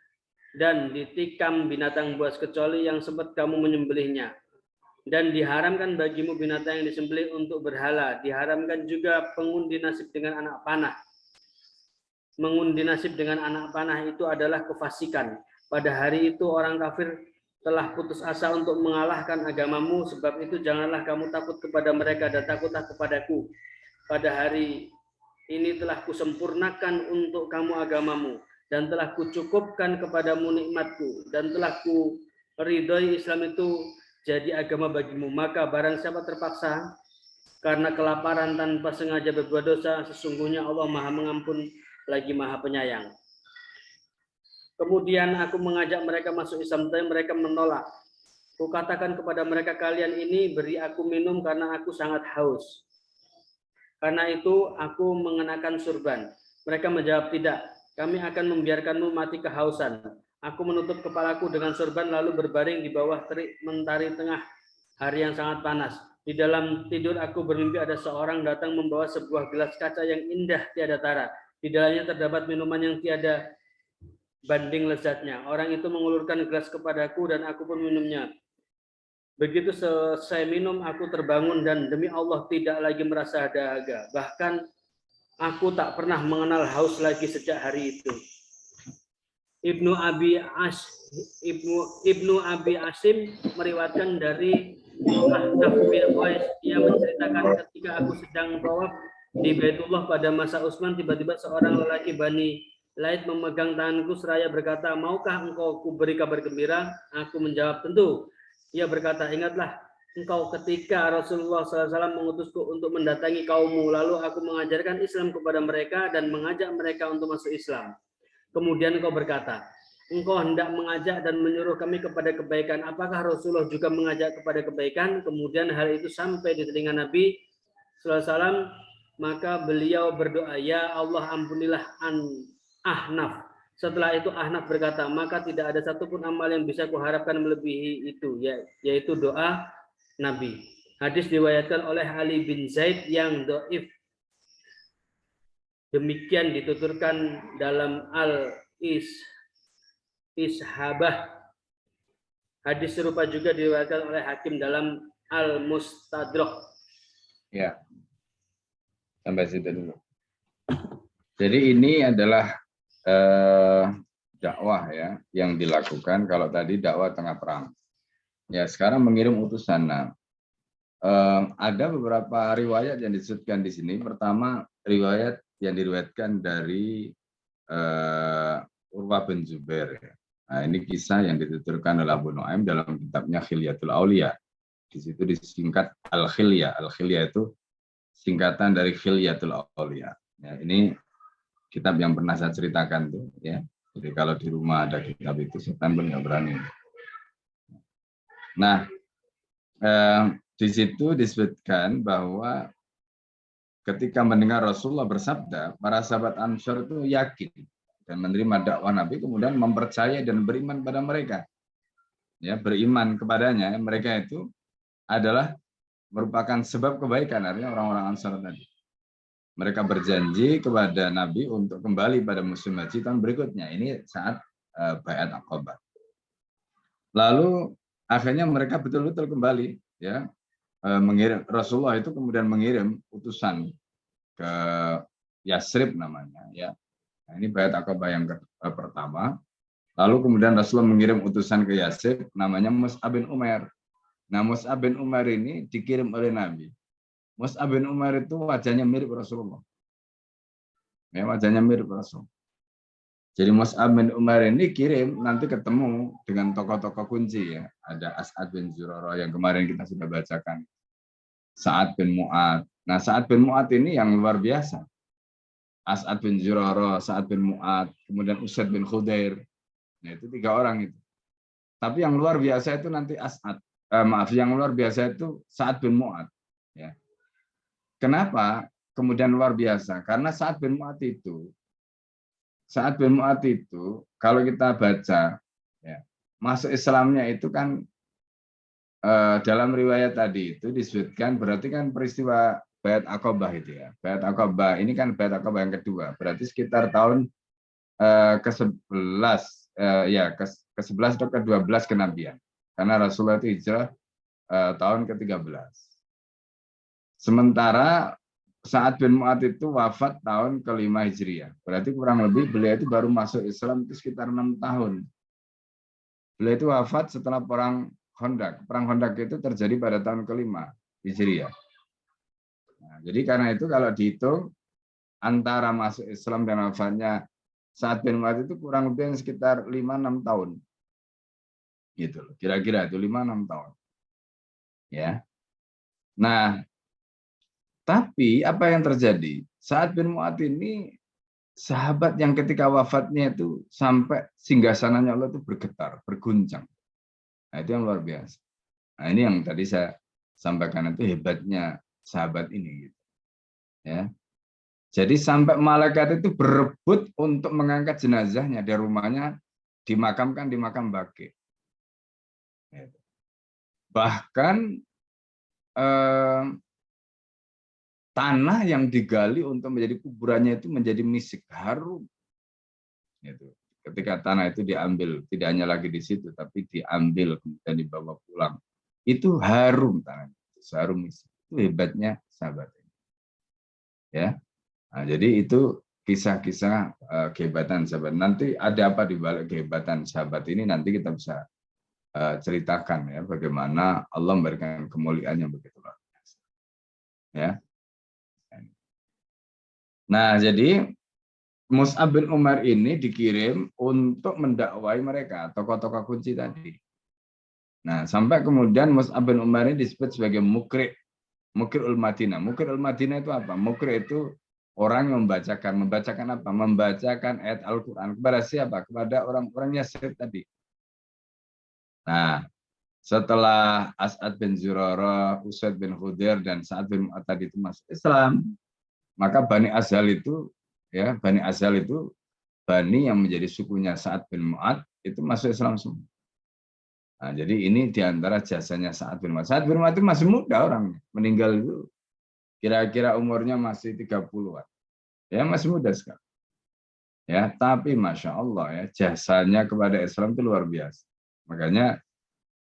dan ditikam binatang buas, kecuali yang sempat kamu menyembelihnya. Dan diharamkan bagimu binatang yang disembelih untuk berhala. Diharamkan juga pengundi nasib dengan anak panah. Mengundi nasib dengan anak panah itu adalah kefasikan. Pada hari itu orang kafir telah putus asa untuk mengalahkan agamamu, sebab itu janganlah kamu takut kepada mereka dan takutlah kepadaku. Pada hari ini telah kusempurnakan untuk kamu agamamu, dan telah kucukupkan kepadamu nikmatku, dan telah kuridhoi Islam itu jadi agama bagimu. Maka barang siapa terpaksa karena kelaparan tanpa sengaja berbuat dosa, sesungguhnya Allah Maha Mengampun lagi Maha Penyayang. Kemudian aku mengajak mereka masuk Islam, tapi mereka menolak. Kukatakan kepada mereka, kalian ini beri aku minum karena aku sangat haus. Karena itu aku mengenakan surban. Mereka menjawab, tidak, kami akan membiarkanmu mati kehausan. Aku menutup kepalaku dengan sorban lalu berbaring di bawah terik mentari tengah hari yang sangat panas. Di dalam tidur aku bermimpi ada seorang datang membawa sebuah gelas kaca yang indah tiada tara. Di dalamnya terdapat minuman yang tiada banding lezatnya. Orang itu mengulurkan gelas kepadaku dan aku pun minumnya. Begitu selesai minum aku terbangun dan demi Allah tidak lagi merasa dahaga. Bahkan aku tak pernah mengenal haus lagi sejak hari itu. Ibnu Abi Asim meriwayatkan dari Ahnaf bin Qais, ia menceritakan ketika aku sedang tawaf di Baitullah pada masa Utsman, tiba-tiba seorang lelaki Bani Laid memegang tanganku seraya berkata, maukah engkau kuberi kabar gembira? Aku menjawab, tentu. Ia berkata, ingatlah engkau ketika Rasulullah SAW mengutusku untuk mendatangi kaummu, lalu aku mengajarkan Islam kepada mereka dan mengajak mereka untuk masuk Islam. Kemudian engkau berkata, engkau hendak mengajak dan menyuruh kami kepada kebaikan. Apakah Rasulullah juga mengajak kepada kebaikan? Kemudian hal itu sampai di telinga Nabi SAW, maka beliau berdoa, ya Allah ampunilah Ahnaf. Setelah itu Ahnaf berkata, maka tidak ada satupun amal yang bisa kuharapkan melebihi itu, yaitu doa Nabi. Hadis diriwayatkan oleh Ali bin Zaid yang dhaif. Demikian dituturkan dalam Al-Ishabah. Hadis serupa juga diriwayatkan oleh Hakim dalam Al-Mustadrak. Ya, sampai situ dulu. Jadi ini adalah dakwah ya yang dilakukan. Kalau tadi dakwah tengah perang, ya sekarang mengirim utusan. Nah, ada beberapa riwayat yang disebutkan di sini. Pertama, riwayat yang diriwayatkan dari Urwah bin Zubair. Nah, ini kisah yang dituturkan oleh Abu Nuaim dalam kitabnya Khilyatul Aulia. Di situ disingkat Al-Khilya. Al-Khilya itu singkatan dari Khilyatul Aulia. Ya, ini kitab yang pernah saya ceritakan tuh, ya. Jadi kalau di rumah ada kitab itu, setan pun nggak berani. Nah, di situ disebutkan bahwa ketika mendengar Rasulullah bersabda, para sahabat Ansor itu yakin dan menerima dakwah Nabi, kemudian mempercayai dan beriman pada mereka. Ya, beriman kepadanya, mereka itu adalah merupakan sebab kebaikan, artinya orang-orang Ansor tadi. Mereka berjanji kepada Nabi untuk kembali pada musim haji tahun berikutnya. Ini saat Baiat Aqabah. Lalu akhirnya mereka betul-betul kembali, ya, mengirim Rasulullah itu kemudian mengirim utusan ke Yasrib namanya, ya. Nah, ini Baiat Aqabah yang pertama. Lalu kemudian Rasulullah mengirim utusan ke Yasrib namanya Mus'ab bin Umair. Nah, Mus'ab bin Umair ini dikirim oleh Nabi. Mus'ab bin Umair itu wajahnya mirip Rasulullah. Ya, wajahnya mirip Rasul. Jadi Mus'ab bin Umair ini kirim nanti ketemu dengan tokoh-tokoh kunci, ya. Ada As'ad bin Zurarah yang kemarin kita sudah bacakan. Sa'ad bin Mu'ad. Nah, Sa'ad bin Mu'ad ini yang luar biasa. As'ad bin Zurarah, Sa'ad bin Mu'ad, kemudian Usaid bin Khudair. Nah, itu 3 orang itu. Tapi yang luar biasa itu nanti yang luar biasa itu Sa'ad bin Mu'ad. Ya. Kenapa kemudian luar biasa? Karena Sa'ad bin Mu'ad itu kalau kita baca, ya, masuk Islamnya itu kan dalam riwayat tadi itu disebutkan berarti kan peristiwa Baiat Aqabah itu, ya. Baiat Aqabah ini kan Baiat Aqabah yang kedua. Berarti sekitar tahun ke-11 ke-11 atau ke-12 kenabian. Karena Rasulullah itu hijrah tahun ke-13. Sementara Sa'ad bin Mu'ad itu wafat tahun ke-5 Hijriah. Berarti kurang lebih beliau itu baru masuk Islam itu sekitar 6 tahun. Beliau itu wafat setelah perang Khandaq. Perang Khandaq itu terjadi pada tahun ke-5 Hijriah. Nah, jadi karena itu kalau dihitung antara masuk Islam dan wafatnya Sa'ad bin Mu'ad itu kurang lebih sekitar 5-6 tahun. Gitu loh. Kira-kira itu 5-6 tahun. Ya. Nah, tapi apa yang terjadi? Sa'ad bin Mu'ad ini sahabat yang ketika wafatnya itu sampai singgasananya Allah itu bergetar, berguncang. Nah, itu yang luar biasa. Nah, ini yang tadi saya sampaikan itu hebatnya sahabat ini. Gitu. Ya. Jadi sampai malaikat itu berebut untuk mengangkat jenazahnya dari rumahnya, dimakamkan di makam Baqi. Bahkan tanah yang digali untuk menjadi kuburannya itu menjadi misik, harum. Gitu. Ketika tanah itu diambil, tidak hanya lagi di situ, tapi diambil kemudian dibawa pulang, itu harum tanah, harum misik. Itu hebatnya sahabat ini. Ya, nah, jadi itu kisah-kisah kehebatan sahabat. Nanti ada apa di balik kehebatan sahabat ini? Nanti kita bisa ceritakan, ya, bagaimana Allah memberikan kemuliaan yang begitu luar biasa. Ya. Nah, jadi Mus'ab bin Umair ini dikirim untuk mendakwai mereka, tokoh-tokoh kunci tadi. Nah, sampai kemudian Mus'ab bin Umair ini disebut sebagai Mukri'ul Madinah. Mukri'ul Madinah itu apa? Mukri' itu orang yang membacakan apa? Membacakan ayat Al-Quran. Kepada siapa? Kepada orang-orang Yasrib tadi. Nah, setelah As'ad bin Zurarah, Usaid bin Khudair, dan Sa'ad bin Mu'ad tadi itu masuk Islam, maka Bani Azhal itu, ya, Bani Azhal itu Bani yang menjadi sukunya Sa'ad bin Mu'ad itu masuk Islam semua. Nah, jadi ini diantara jasanya Sa'ad bin Mu'ad. Sa'ad bin Mu'ad itu masih muda orangnya, meninggal itu kira-kira umurnya masih 30-an. Ya, masih muda sekali. Ya, tapi Masya Allah, ya, jasanya kepada Islam itu luar biasa. Makanya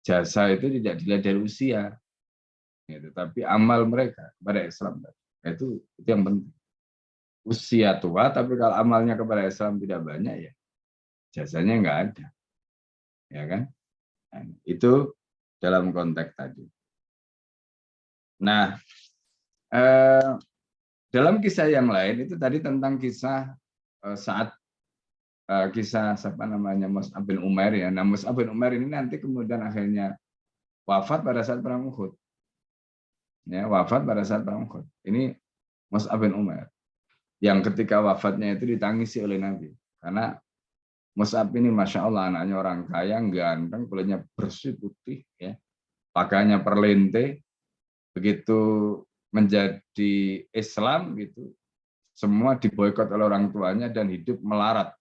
jasa itu tidak dilihat dari usia, ya, tetapi amal mereka kepada Islam. Itu yang penting. Usia tua, tapi kalau amalnya kepada Islam tidak banyak, ya jasanya nggak ada, ya kan? Nah, itu dalam konteks tadi. Nah, dalam kisah yang lain itu tadi tentang kisah saat kisah siapa namanya Mus'ab bin Umair, ya. Nah, Mus'ab bin Umair ini nanti kemudian akhirnya wafat pada saat perang Uhud. Ya, wafat pada saat perang Uhud. Ini Mus'ab bin Umair yang ketika wafatnya itu ditangisi oleh Nabi, karena Mus'ab ini Masya Allah anaknya orang kaya, ganteng, kulitnya bersih putih, ya, pakaiannya perlente, begitu menjadi Islam gitu, semua diboikot oleh orang tuanya dan hidup melarat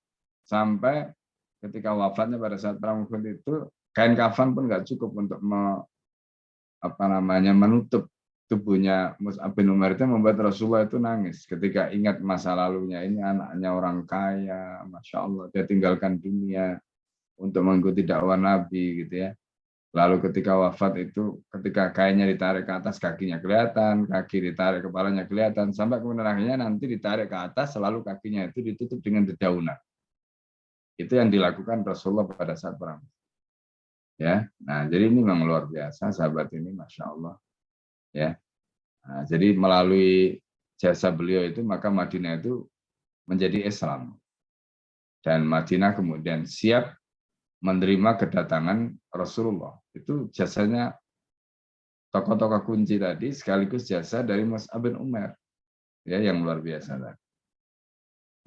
sampai ketika wafatnya pada saat perang Uhud itu kain kafan pun nggak cukup untuk menutup tubuhnya Mus'ab bin Umair. Itu membuat Rasulullah itu nangis ketika ingat masa lalunya. Ini anaknya orang kaya, Masya Allah, dia tinggalkan dunia untuk mengikuti dakwah Nabi gitu, ya. Lalu ketika wafat itu, ketika kainnya ditarik ke atas, kakinya kelihatan, kaki ditarik, kepalanya kelihatan, sampai kemudian akhirnya nanti ditarik ke atas, selalu kakinya itu ditutup dengan dedaunan. Itu yang dilakukan Rasulullah pada saat perang. Ya, nah jadi ini memang luar biasa sahabat ini, masya Allah. Ya, nah, jadi melalui jasa beliau itu maka Madinah itu menjadi Islam dan Madinah kemudian siap menerima kedatangan Rasulullah. Itu jasanya tokoh-tokoh kunci tadi sekaligus jasa dari Mus'ab bin Umair, ya, yang luar biasa.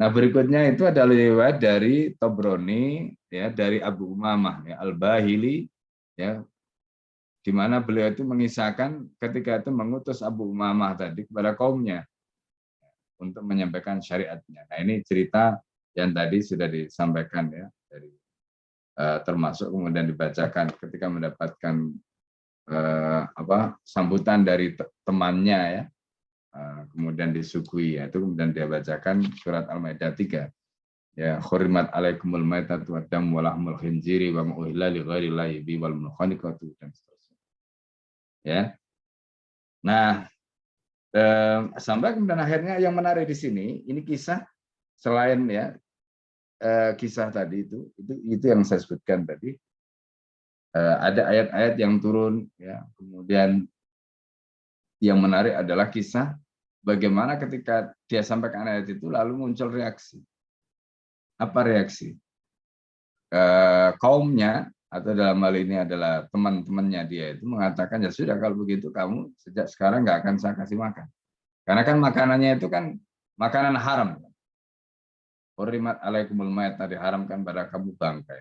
Nah berikutnya itu ada riwayat dari Tobroni, ya, dari Abu Umamah, ya, Al-Bahili, ya, di mana beliau itu mengisahkan ketika itu mengutus Abu Umamah tadi kepada kaumnya untuk menyampaikan syariatnya. Nah ini cerita yang tadi sudah disampaikan, ya, dari termasuk kemudian dibacakan ketika mendapatkan sambutan dari temannya, ya, kemudian disuguhi, yaitu kemudian dia bacakan surat Al-Maidah 3, ya, hurimat alaikumul maitatu waddam walahmul khinziri wa ma uhilla li ghairillahi bi wal munkhaniqatu dan seterusnya. Ya. Nah, sampai kemudian akhirnya yang menarik di sini ini kisah selain, ya, kisah tadi itu yang saya sebutkan tadi, ada ayat-ayat yang turun, ya, kemudian yang menarik adalah kisah bagaimana ketika dia sampaikan ayat itu lalu muncul reaksi. Apa reaksi? Kaumnya atau dalam hal ini adalah teman-temannya dia itu mengatakan, ya sudah kalau begitu kamu sejak sekarang nggak akan saya kasih makan. Karena kan makanannya itu kan makanan haram. Hurimat alaikumul maitah, diharamkan pada kamu bangkai,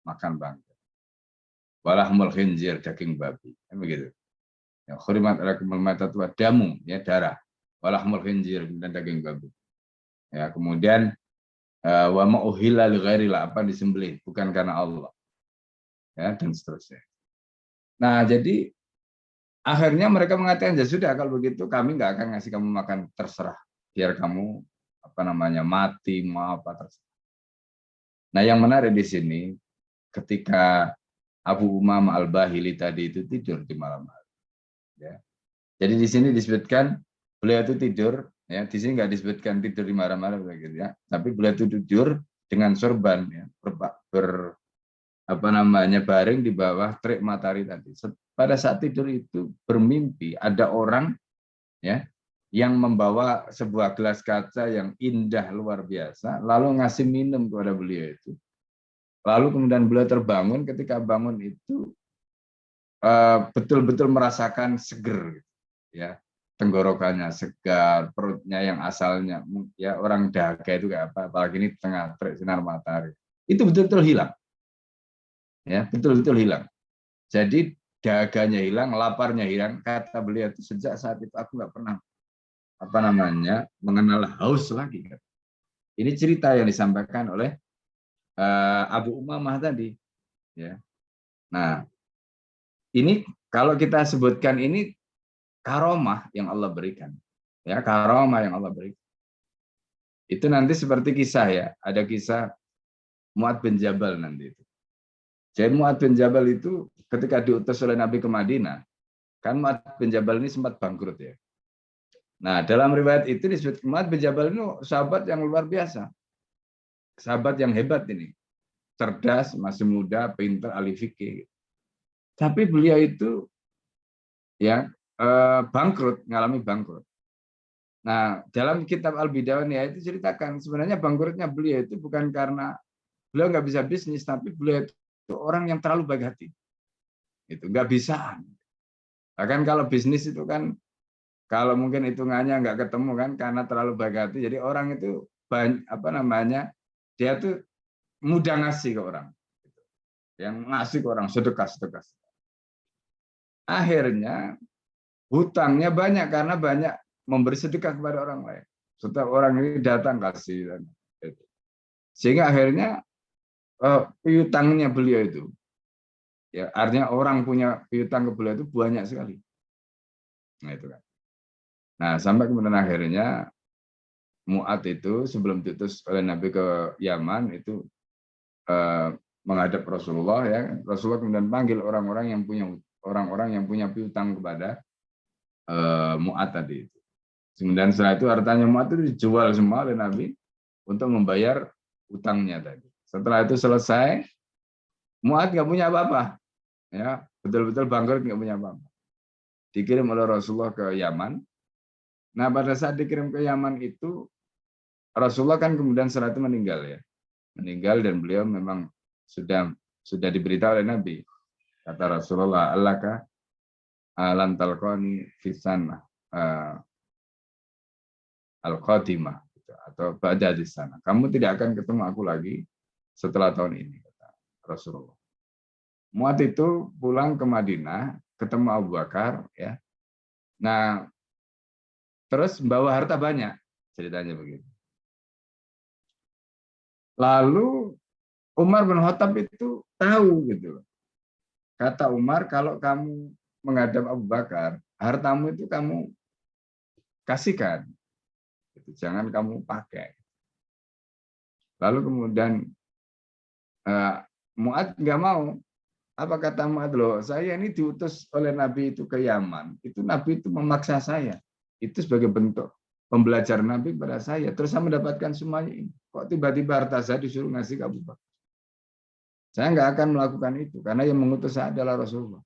makan bangkai. Walahmul khinzir, daging babi, kan begitu. Ya, hurimat alaikumul maitah itu damu, ya, darah. Walahmul khinzir, dan daging babi. Ya, kemudian wa ma uhilla li ghairillah, apa disembelih bukan karena Allah. Ya, dan seterusnya. Nah, jadi akhirnya mereka mengatakan, ya sudah kalau begitu kami nggak akan ngasih kamu makan, terserah. Biar kamu mati mau apa terserah. Nah, yang menarik di sini ketika Abu Umamah Al-Bahili tadi itu tidur di malam hari. Ya. Jadi di sini disebutkan beliau itu tidur, ya, di sini nggak disebutkan tidur di malam-malam begitu, ya, tapi beliau itu tidur dengan sorban, ya, baring di bawah terik matahari tadi. Pada saat tidur itu bermimpi ada orang, ya, yang membawa sebuah gelas kaca yang indah luar biasa, lalu ngasih minum kepada beliau itu. Lalu kemudian beliau terbangun, ketika bangun itu betul-betul merasakan seger, ya, tenggorokannya segar, perutnya yang asalnya, ya, orang dahaga itu kayak apa, apalagi ini tengah terik sinar matahari, itu betul-betul hilang, ya, betul-betul hilang. Jadi dahaganya hilang, laparnya hilang. Kata beliau itu, sejak saat itu aku nggak pernah mengenal haus lagi. Ini cerita yang disampaikan oleh Abu Umamah tadi, ya. Nah, ini kalau kita sebutkan ini karomah yang Allah berikan, ya, karomah yang Allah berikan. Itu nanti seperti kisah, ya, ada kisah Mu'ad bin Jabal nanti itu. Jadi Mu'ad bin Jabal itu ketika diutus oleh Nabi ke Madinah, kan Mu'ad bin Jabal ini sempat bangkrut, ya. Nah, dalam riwayat itu disebut Mu'ad bin Jabal itu sahabat yang luar biasa. Sahabat yang hebat ini. Cerdas, masih muda, pintar, ahli fikih. Tapi beliau itu, ya, bangkrut, mengalami bangkrut. Nah, dalam kitab Al-Bidayah itu ceritakan sebenarnya bangkrutnya beliau itu bukan karena beliau nggak bisa bisnis, tapi beliau itu orang yang terlalu baik hati. Itu nggak bisa. Bahkan kalau bisnis itu kan, kalau mungkin hitungannya nggak ketemu kan karena terlalu baik hati. Jadi orang itu dia tuh mudah ngasih ke orang, yang ngasih ke orang sedekah. Akhirnya hutangnya banyak karena banyak memberi sedekah kepada orang lain. Setiap orang ini datang kasih, sehingga akhirnya piutangnya beliau itu, ya, artinya orang punya piutang ke beliau itu banyak sekali. Nah itu kan. Nah sampai kemudian akhirnya Mu'ad itu sebelum diutus oleh Nabi ke Yaman itu menghadap Rasulullah ya. Rasulullah kemudian panggil orang-orang yang punya piutang kepada Mu'ad tadi itu. Kemudian setelah itu hartanya Mu'ad itu dijual semua oleh Nabi untuk membayar utangnya tadi. Setelah itu selesai, Mu'ad nggak punya apa-apa, ya betul-betul bangkrut, nggak punya apa-apa. Dikirim oleh Rasulullah ke Yaman. Nah pada saat dikirim ke Yaman itu Rasulullah kan kemudian setelah itu meninggal ya, meninggal dan beliau memang sudah diberitahu oleh Nabi. Kata Rasulullah, "Allaka lan talqani fi sanah al-qadimah," atau ba'da di sana. Kamu tidak akan ketemu aku lagi setelah tahun ini, kata Rasulullah. Mu'ad itu pulang ke Madinah, ketemu Abu Bakar, ya. Nah, terus membawa harta banyak, ceritanya begitu. Lalu Umar bin Khattab itu tahu gitu. Kata Umar, kalau kamu menghadap Abu Bakar, hartamu itu kamu kasihkan. Jangan kamu pakai. Lalu kemudian Mu'ad nggak mau. Apa kata Mu'ad? Loh, saya ini diutus oleh Nabi itu ke Yaman. Itu Nabi itu memaksa saya. Itu sebagai bentuk pembelajaran Nabi pada saya. Terus saya mendapatkan semuanya ini. Kok tiba-tiba harta saya disuruh ngasih ke Abu Bakar? Saya nggak akan melakukan itu. Karena yang mengutus saya adalah Rasulullah.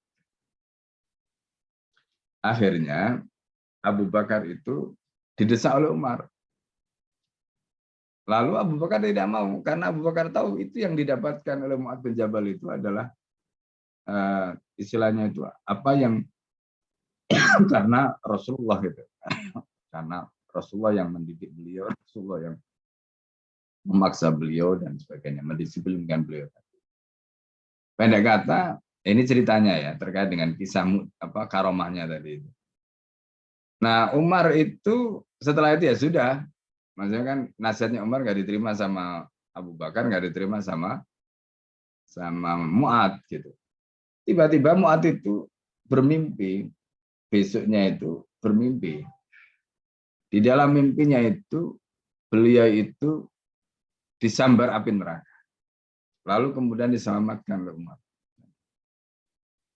Akhirnya Abu Bakar itu didesak oleh Umar. Lalu Abu Bakar tidak mau, karena Abu Bakar tahu itu yang didapatkan oleh Mu'ad bin Jabal itu adalah istilahnya itu apa yang karena Rasulullah itu, karena Rasulullah yang mendidik beliau, Rasulullah yang memaksa beliau dan sebagainya, mendisiplinkan beliau. Pendek kata, ini ceritanya ya terkait dengan kisah karomahnya tadi itu. Nah Umar itu setelah itu ya sudah. Maksudnya kan nasihatnya Umar nggak diterima sama Abu Bakar, nggak diterima sama Mu'ad gitu. Tiba-tiba Mu'ad itu bermimpi, besoknya itu bermimpi. Di dalam mimpinya itu beliau itu disambar api neraka. Lalu kemudian diselamatkan oleh Umar.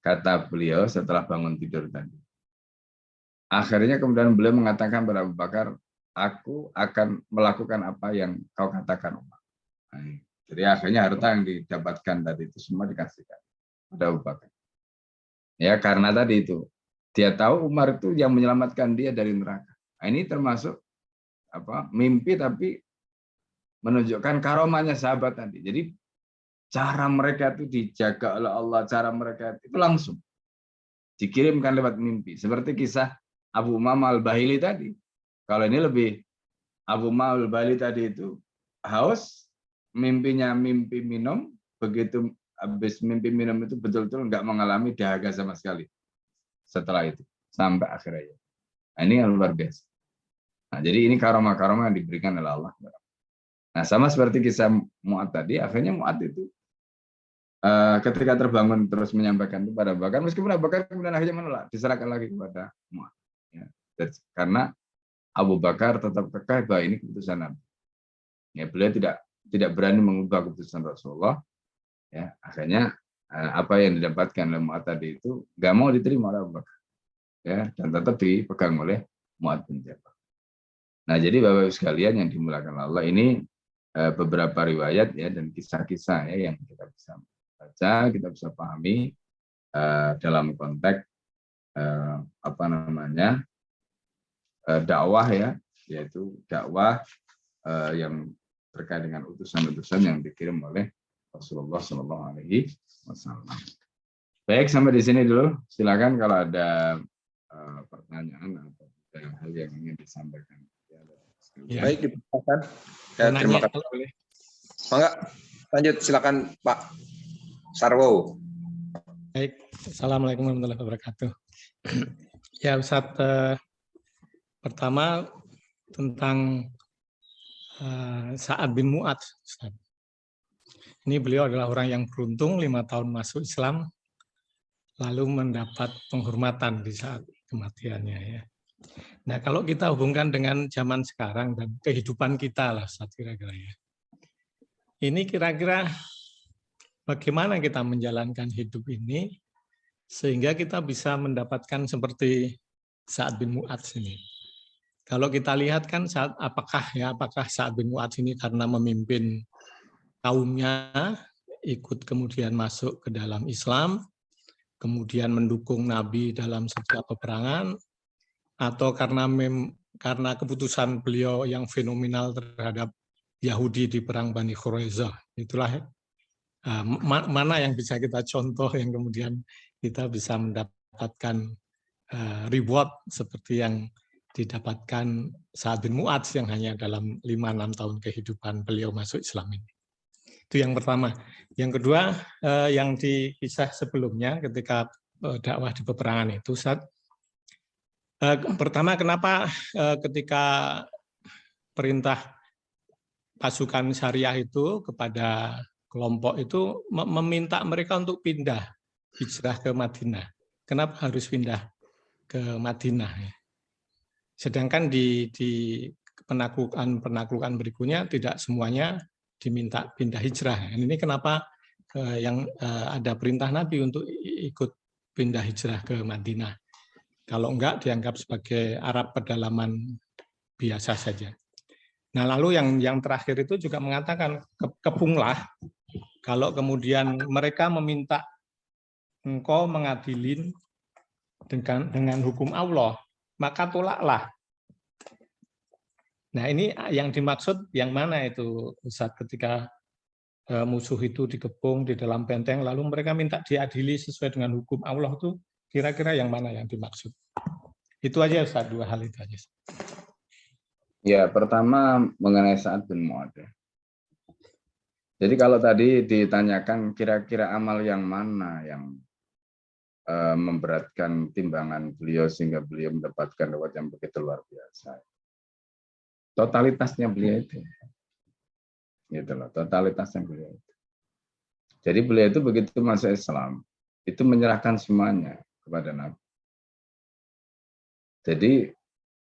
Kata beliau setelah bangun tidur tadi. Akhirnya kemudian beliau mengatakan kepada Abu Bakar, aku akan melakukan apa yang kau katakan, Umar. Nah, jadi akhirnya harta yang didapatkan tadi itu semua dikasihkan pada Abu Bakar. Ya karena tadi itu dia tahu Umar itu yang menyelamatkan dia dari neraka. Nah, ini termasuk mimpi tapi menunjukkan karomahnya sahabat tadi. Jadi cara mereka itu dijaga oleh Allah, cara mereka itu langsung dikirimkan lewat mimpi. Seperti kisah Abu Umamah Al-Bahili tadi. Kalau ini lebih Abu Umamah Al-Bahili tadi itu haus, mimpinya mimpi minum, begitu habis mimpi minum itu betul-betul nggak mengalami dahaga sama sekali. Setelah itu sampai akhirnya. Nah, ini yang luar biasa. Nah, jadi ini karomah-karomah yang diberikan oleh Allah. Nah, sama seperti kisah Mu'ad tadi, akhirnya Mu'ad itu ketika terbangun terus menyampaikan itu pada Abu Bakar, meskipun Abu Bakar kemudian akhirnya menolak, diserahkan lagi kepada Mu'ad. Ya, karena Abu Bakar tetap kekeh bahwa ini keputusan Nabi. Ya, beliau tidak berani mengubah keputusan Rasulullah. Ya, akhirnya apa yang didapatkan oleh Mu'ad tadi itu nggak mau diterima oleh Abu Bakar. Ya, dan tetap dipegang oleh Mu'ad bin Jabal. Nah, jadi Bapak-Ibu sekalian yang dimuliakan Allah, ini beberapa riwayat ya dan kisah-kisah ya yang kita bisa baca, kita bisa pahami dalam konteks dakwah ya, yaitu dakwah yang terkait dengan utusan-utusan yang dikirim oleh Rasulullah Shallallahu Alaihi Wasallam. Baik, sampai di sini dulu. Silakan kalau ada pertanyaan atau hal yang ingin disampaikan. Ya. Baik, dipersilakan. Ya, terima kasih. Mangga, lanjut silakan Pak Sarwo. Baik, Assalamualaikum warahmatullahi wabarakatuh. Ya Ustadz, pertama tentang Sa'ad bin Mu'ad. Ini beliau adalah orang yang beruntung 5 tahun masuk Islam, lalu mendapat penghormatan di saat kematiannya. Ya. Nah, kalau kita hubungkan dengan zaman sekarang dan kehidupan kita lah, kira-kira ya. Ini kira-kira bagaimana kita menjalankan hidup ini sehingga kita bisa mendapatkan seperti Sa'ad bin Mu'adz ini. Kalau kita lihat kan apakah Sa'ad bin Mu'adz ini karena memimpin kaumnya ikut kemudian masuk ke dalam Islam, kemudian mendukung Nabi dalam setiap peperangan, atau karena keputusan beliau yang fenomenal terhadap Yahudi di perang Bani Quraisyah. Itulah mana yang bisa kita contoh yang kemudian kita bisa mendapatkan reward seperti yang didapatkan Sa'ad bin Mu'adz yang hanya dalam 5-6 tahun kehidupan beliau masuk Islam ini. Itu yang pertama. Yang kedua, yang di kisah sebelumnya ketika dakwah di peperangan itu, pertama kenapa ketika perintah pasukan syariah itu kepada kelompok itu meminta mereka untuk pindah hijrah ke Madinah. Kenapa harus pindah ke Madinah? Sedangkan di penaklukan berikutnya tidak semuanya diminta pindah hijrah. Ini kenapa yang ada perintah Nabi untuk ikut pindah hijrah ke Madinah? Kalau enggak dianggap sebagai Arab pedalaman biasa saja. Nah, lalu yang terakhir itu juga mengatakan kepunglah kalau kemudian mereka meminta engkau mengadilin dengan hukum Allah, maka tolaklah. Nah, ini yang dimaksud yang mana itu Ustaz, ketika musuh itu dikepung di dalam benteng lalu mereka minta diadili sesuai dengan hukum Allah itu kira-kira yang mana yang dimaksud? Itu aja Ustaz, 2 hal itu aja. Ya, pertama mengenai Sa'ad bin Mu'adz. Jadi kalau tadi ditanyakan kira-kira amal yang mana yang memberatkan timbangan beliau sehingga beliau mendapatkan reward yang begitu luar biasa. Totalitasnya beliau itu. Gitu loh, totalitasnya beliau itu. Jadi beliau itu begitu masuk Islam, itu menyerahkan semuanya kepada Nabi. Jadi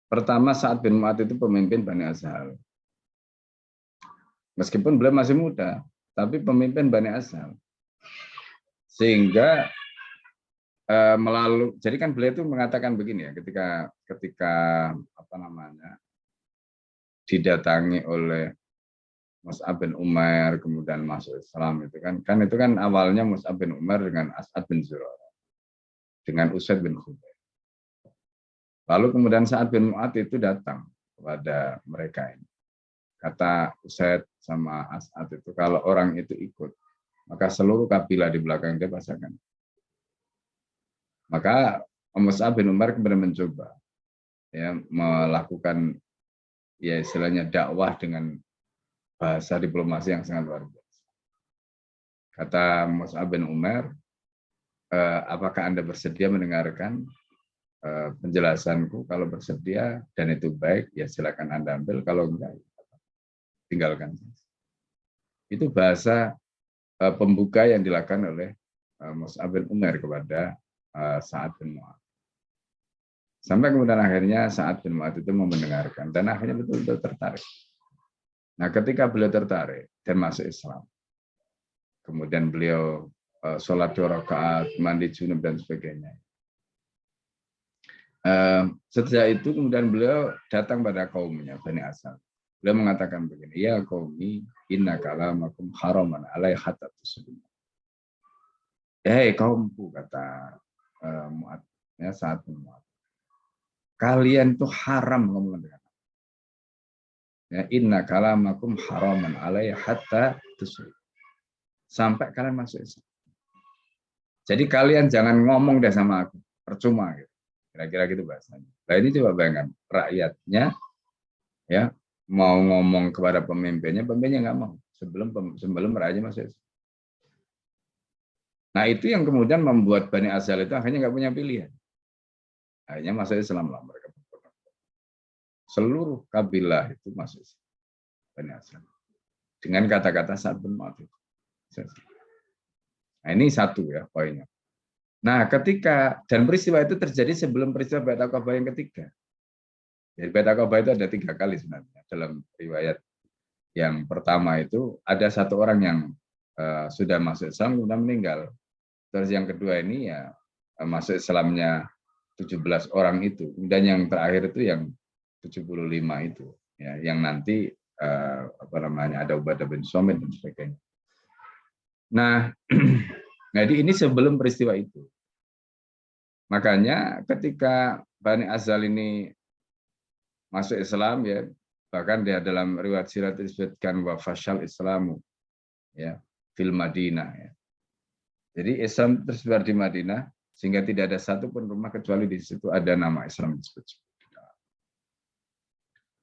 pertama Sa'ad bin Mu'adz itu pemimpin Bani Ashal. Meskipun beliau masih muda, tapi pemimpin Bani Ashal. Sehingga jadi kan beliau itu mengatakan begini ya, ketika didatangi oleh Mus'ab bin Umair kemudian masuk Islam itu kan awalnya Mus'ab bin Umair dengan As'ad bin Zurarah dengan Usaid bin Khubayb. Lalu kemudian Sa'ad bin Mu'adz itu datang kepada mereka ini. Kata Usaid sama As'ad itu, kalau orang itu ikut, maka seluruh kabilah di belakang dia pasti akan. Maka Mus'ab bin Umair kemudian mencoba ya melakukan ya istilahnya dakwah dengan bahasa diplomasi yang sangat luar biasa. Kata Mus'ab bin Umair, apakah Anda bersedia mendengarkan penjelasanku? Kalau bersedia dan itu baik, ya silakan Anda ambil. Kalau enggak, tinggalkan. Itu bahasa pembuka yang dilakukan oleh Mus'ab bin Umair kepada Sa'ad bin Mu'adz. Sampai kemudian akhirnya Sa'ad bin Mu'adz itu mau mendengarkan dan akhirnya betul-betul tertarik. Nah, ketika beliau tertarik dan masuk Islam, kemudian beliau sholat 2 rakaat, mandi junub dan sebagainya. Setelah itu kemudian beliau datang pada kaumnya Bani Ashal. Beliau mengatakan begini, ya qaumi inna kalamakum haraman alai hatta tuslimu. Kaumku, kata Mu'adz, ya, Sa'ad bin Mu'adz, kalian itu haram ngomong dengan aku. Ya, inna kalamakum haraman alai hatta tuslimu. Sampai kalian masuk Islam. Jadi kalian jangan ngomong deh sama aku, percuma gitu. Kira-kira gitu bahasanya. Nah, ini coba bayangkan, rakyatnya ya mau ngomong kepada pemimpinnya nggak mau sebelum rakyatnya masuk Islam. Nah, itu yang kemudian membuat Bani Ashal itu akhirnya nggak punya pilihan. Akhirnya masuk Islam lah mereka. Seluruh kabilah itu masuk Islam. Bani Ashal. Dengan kata-kata Sa'ad bin Mu'adz. Nah, ini satu ya poinnya. Nah, dan peristiwa itu terjadi sebelum peristiwa Baiat Aqabah yang ketiga. Jadi Baiat Aqabah itu ada 3 kali sebenarnya. Dalam riwayat yang pertama itu ada satu orang yang sudah masuk Islam kemudian meninggal. Terus yang kedua ini ya masuk Islamnya 17 orang itu. Dan yang terakhir itu yang 75 itu, ya, yang nanti ada Ubadah bin Somit dan sebagainya. Nah, jadi ini sebelum peristiwa itu. Makanya ketika Bani Azal ini masuk Islam, ya, bahkan dia dalam riwayat sirat disebutkan wa fasyal Islamu, ya, fil Madinah, ya. Jadi Islam tersebar di Madinah sehingga tidak ada satupun rumah kecuali di situ ada nama Islam disebut.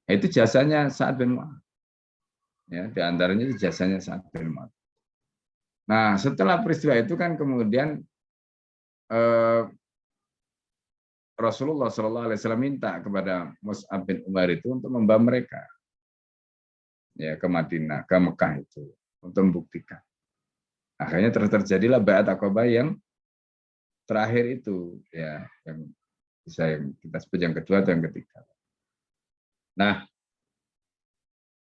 Itu jasanya Sa'ad bin Mu'adz. Ya, di antaranya jasanya Sa'ad bin Mu'adz. Nah, setelah peristiwa itu kan kemudian Rasulullah SAW minta kepada Mus'ab bin Umar itu untuk membawa mereka ya ke Madinah, ke Mekah itu untuk membuktikan. Akhirnya terjadilah Bai'at Aqabah yang terakhir itu, ya, yang kita sebut yang kedua atau yang ketiga. Nah,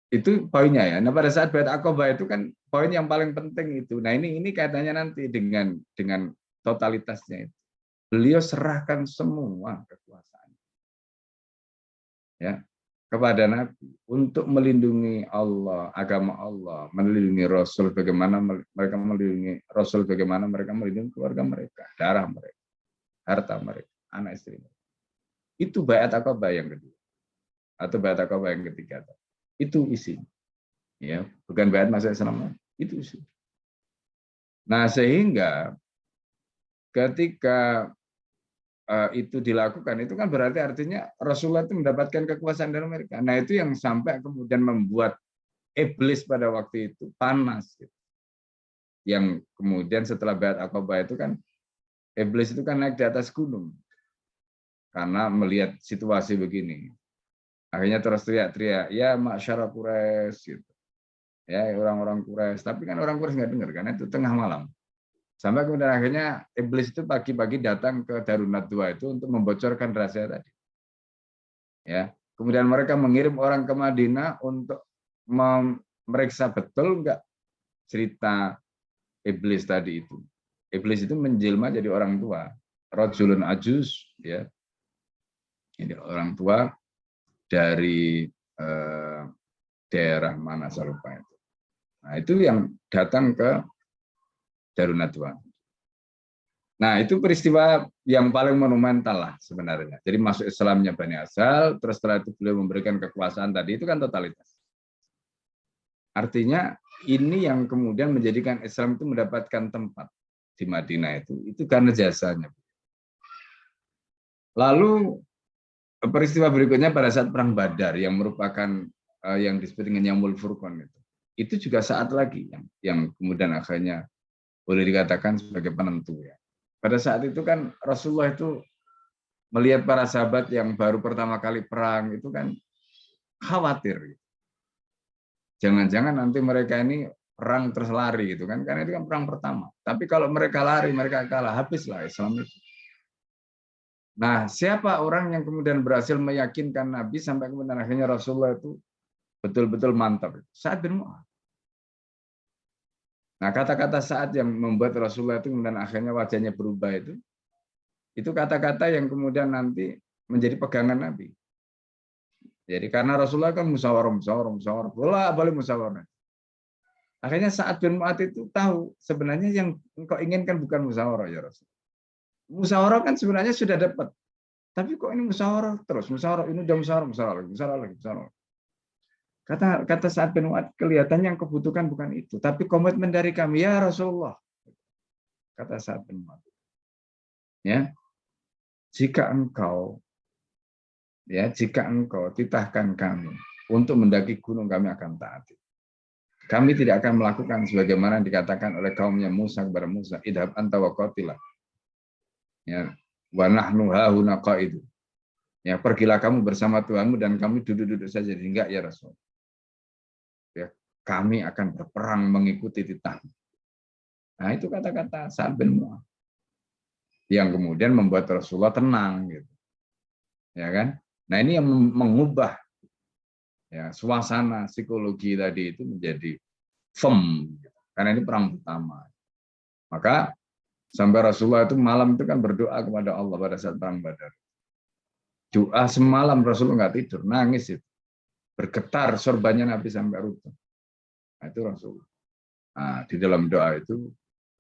itu poinnya ya. Nah, pada saat Bai'at Aqabah itu kan poin yang paling penting itu. Nah, ini kaitannya nanti dengan totalitasnya itu. Beliau serahkan semua kekuasaan, ya, kepada Nabi untuk melindungi Allah, agama Allah, melindungi Rasul, bagaimana mereka melindungi Rasul, bagaimana mereka melindungi keluarga mereka, darah mereka, harta mereka, anak istri mereka. Itu Bai'at Aqabah yang kedua atau Bai'at Aqabah yang ketiga. Itu isinya, ya, bukan Bai'at masuk Islam, itu isinya. Nah, sehingga ketika itu dilakukan, itu kan berarti artinya Rasulullah itu mendapatkan kekuasaan dari mereka. Nah, itu yang sampai kemudian membuat iblis pada waktu itu panas. Gitu. Yang kemudian setelah Bai'at Aqabah itu kan, iblis itu kan naik di atas gunung. Karena melihat situasi begini. Akhirnya terus teriak-teriak, ya masyarakat Quraisy, gitu. Ya, orang-orang Quraisy. Tapi kan orang Quraisy nggak dengar, karena itu tengah malam. Sampai kemudian akhirnya iblis itu pagi-pagi datang ke Darun Nadwa itu untuk membocorkan rahasia tadi. Ya, kemudian mereka mengirim orang ke Madinah untuk memeriksa betul enggak cerita iblis tadi itu. Iblis itu menjelma jadi orang tua, rajulun ajuz, ya. Ini orang tua dari daerah mana saya lupa itu. Nah, itu yang datang ke Darun Nadwa. Nah, itu peristiwa yang paling monumental lah sebenarnya. Jadi masuk Islamnya Bani Azal, terus setelah itu beliau memberikan kekuasaan tadi, itu kan totalitas. Artinya ini yang kemudian menjadikan Islam itu mendapatkan tempat di Madinah itu karena jasanya. Lalu peristiwa berikutnya pada saat Perang Badar yang merupakan yang disebut dengan Yaumul Furqan itu juga saat lagi yang kemudian akhirnya boleh dikatakan sebagai penentu ya. Pada saat itu kan Rasulullah itu melihat para sahabat yang baru pertama kali perang itu kan khawatir. Jangan-jangan nanti mereka ini perang terus lari gitu kan, karena itu kan perang pertama. Tapi kalau mereka lari, mereka kalah, habislah Islam itu. Nah, siapa orang yang kemudian berhasil meyakinkan Nabi sampai kemudian akhirnya Rasulullah itu betul-betul mantap? Sa'ad bin Mu'adz. Nah, kata-kata Sa'ad yang membuat Rasulullah itu kemudian akhirnya wajahnya berubah itu kata-kata yang kemudian nanti menjadi pegangan Nabi. Jadi karena Rasulullah kan musyawarah, boleh musyawarah. Akhirnya Sa'ad bin Mu'adz itu tahu sebenarnya yang engkau inginkan bukan musyawarah ya Rasul. Musyawarah kan sebenarnya sudah dapat. Tapi kok ini musyawarah terus, musyawarah ini udah musyawarah lagi. Kata Sa'ad bin Mu'adz, kelihatannya yang kebutuhan bukan itu, tapi komitmen dari kami ya Rasulullah. Kata Sa'ad bin Mu'adz. Ya. Jika engkau titahkan kami untuk mendaki gunung, kami akan taati. Kami tidak akan melakukan sebagaimana dikatakan oleh kaumnya Musa kepada Musa, idhab anta wa qatilah. Ya, wa nahnu hahuna qaidu. Ya, pergilah kamu bersama Tuhanmu dan kami duduk-duduk saja. Enggak ya Rasul. Ya, kami akan berperang mengikuti titahmu. Nah, itu kata-kata Sa'ad bin Mu'adz yang kemudian membuat Rasulullah tenang gitu. Ya kan? Nah, ini yang mengubah ya suasana psikologi tadi itu menjadi firm. Gitu. karena ini perang pertama. Maka sampai Rasulullah itu malam itu kan berdoa kepada Allah pada saat perang Badar. Doa semalam Rasulullah nggak tidur, nangis itu. Bergetar sorbannya Nabi sampai runtuh. Nah, itu Rasulullah. Nah, di dalam doa itu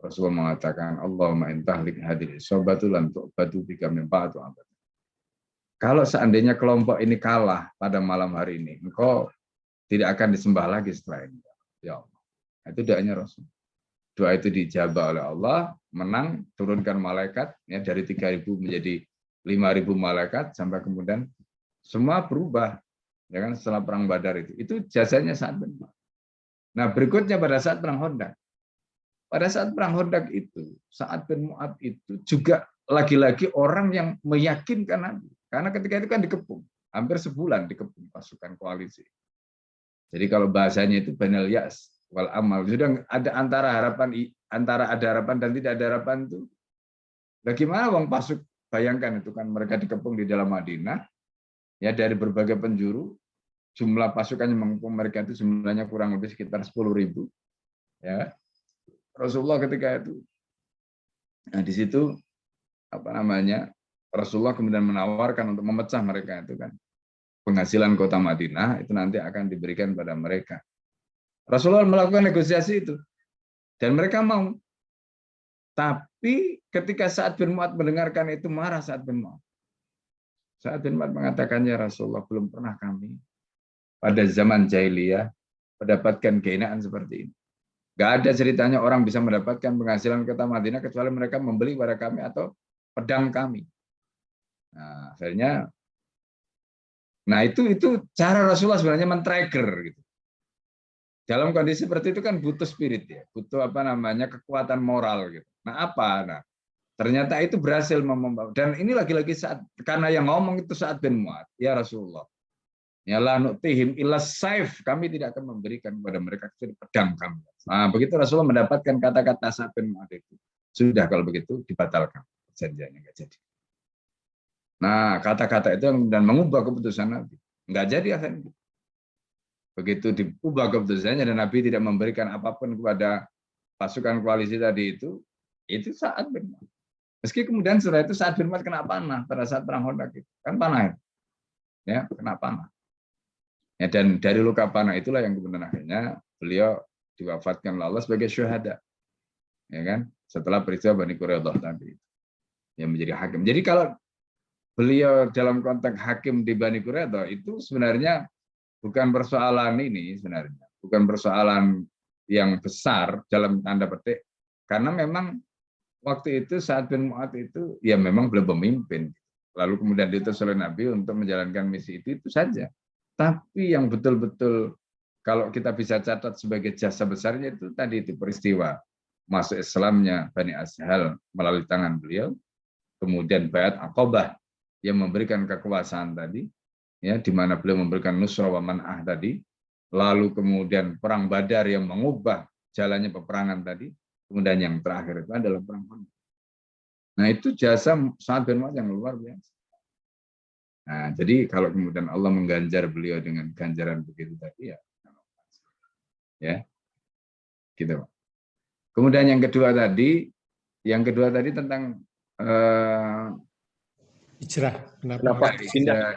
Rasulullah mengatakan, Allahumma intahlik hadir isobatu lan tu'batu bika min ba'du abad. Kalau seandainya kelompok ini kalah pada malam hari ini, engkau tidak akan disembah lagi setelah ini. Ya Allah. Nah, itu doanya Rasul. Doa itu dijabah oleh Allah, menang, turunkan malaikat ya dari 3.000 menjadi 5.000 malaikat sampai kemudian semua berubah ya kan setelah perang Badar itu. Itu jasanya Sa'ad bin Mu'adz. Nah, berikutnya pada saat perang Khandaq. Pada saat perang Khandaq itu, Sa'ad bin Mu'adz itu juga lagi-lagi orang yang meyakinkan Nabi. Karena ketika itu kan dikepung, hampir sebulan dikepung pasukan koalisi. Jadi kalau bahasanya itu banal yas wal amal, sudah ada antara ada harapan dan tidak ada harapan itu. Bagaimana wong pasuk, bayangkan itu kan mereka dikepung di dalam Madinah ya dari berbagai penjuru, jumlah pasukan yang mengepung mereka itu jumlahnya kurang lebih sekitar 10.000 ya. Rasulullah ketika itu, nah di situ Rasulullah kemudian menawarkan untuk memecah mereka itu kan. Penghasilan kota Madinah itu nanti akan diberikan pada mereka. Rasulullah melakukan negosiasi itu. Dan mereka mau. Tapi ketika Sa'ad bin Mu'adz mendengarkan itu, marah Sa'ad bin Mu'adz. Sa'ad bin Mu'adz mengatakan, ya Rasulullah, belum pernah kami pada zaman jahiliyah mendapatkan keinaan seperti ini. Gak ada ceritanya orang bisa mendapatkan penghasilan kota Madinah kecuali mereka membeli pada kami atau pedang kami. Nah, akhirnya itu cara Rasulullah sebenarnya men-trigger gitu. Dalam kondisi seperti itu kan butuh spirit ya, butuh kekuatan moral gitu. Nah, ternyata itu berhasil membawa. Dan ini lagi-lagi karena yang ngomong itu Sa'ad bin Mu'adz, ya Rasulullah. Ya la nu'tihim illa saif, kami tidak akan memberikan kepada mereka kecuali pedang kami. Nah, begitu Rasulullah mendapatkan kata-kata Sa'ad bin Mu'adz itu, sudah kalau begitu dibatalkan perjanjiannya, enggak jadi. Nah, kata-kata itu dan mengubah keputusan Nabi. Enggak jadi akhirnya. Begitu diubah keputusannya dan Nabi tidak memberikan apapun kepada pasukan koalisi tadi itu Sa'ad bin Mu'adz. Meski kemudian setelah itu Sa'ad bin Mu'adz kena panah pada saat perang Khandaq itu. Kan panah ya, kena panah. Ya, dan dari luka panah itulah yang kemudian akhirnya beliau diwafatkan oleh Allah sebagai syuhada. Ya kan? Setelah peristiwa Bani Quraidah tadi. Yang menjadi hakim. Jadi kalau beliau dalam konteks hakim di Bani Quraidah itu sebenarnya bukan persoalan ini sebenarnya, bukan persoalan yang besar dalam tanda petik, karena memang waktu itu Sa'ad bin Mu'adz itu ya memang belum pemimpin, lalu kemudian diutus oleh Nabi untuk menjalankan misi itu saja. Tapi yang betul-betul kalau kita bisa catat sebagai jasa besarnya itu tadi itu peristiwa masuk Islamnya Bani Ashal melalui tangan beliau, kemudian Baiat Aqabah yang memberikan kekuasaan tadi, ya, di mana beliau memberikan nusra wa man'ah tadi, lalu kemudian perang Badar yang mengubah jalannya peperangan tadi, kemudian yang terakhir itu adalah perang Khandaq. Nah, itu jasa Sa'ad bin Mu'adz yang luar biasa. Nah, jadi kalau kemudian Allah mengganjar beliau dengan ganjaran begitu tadi ya, gitu. Kemudian yang kedua tadi tentang hijrah. Kenapa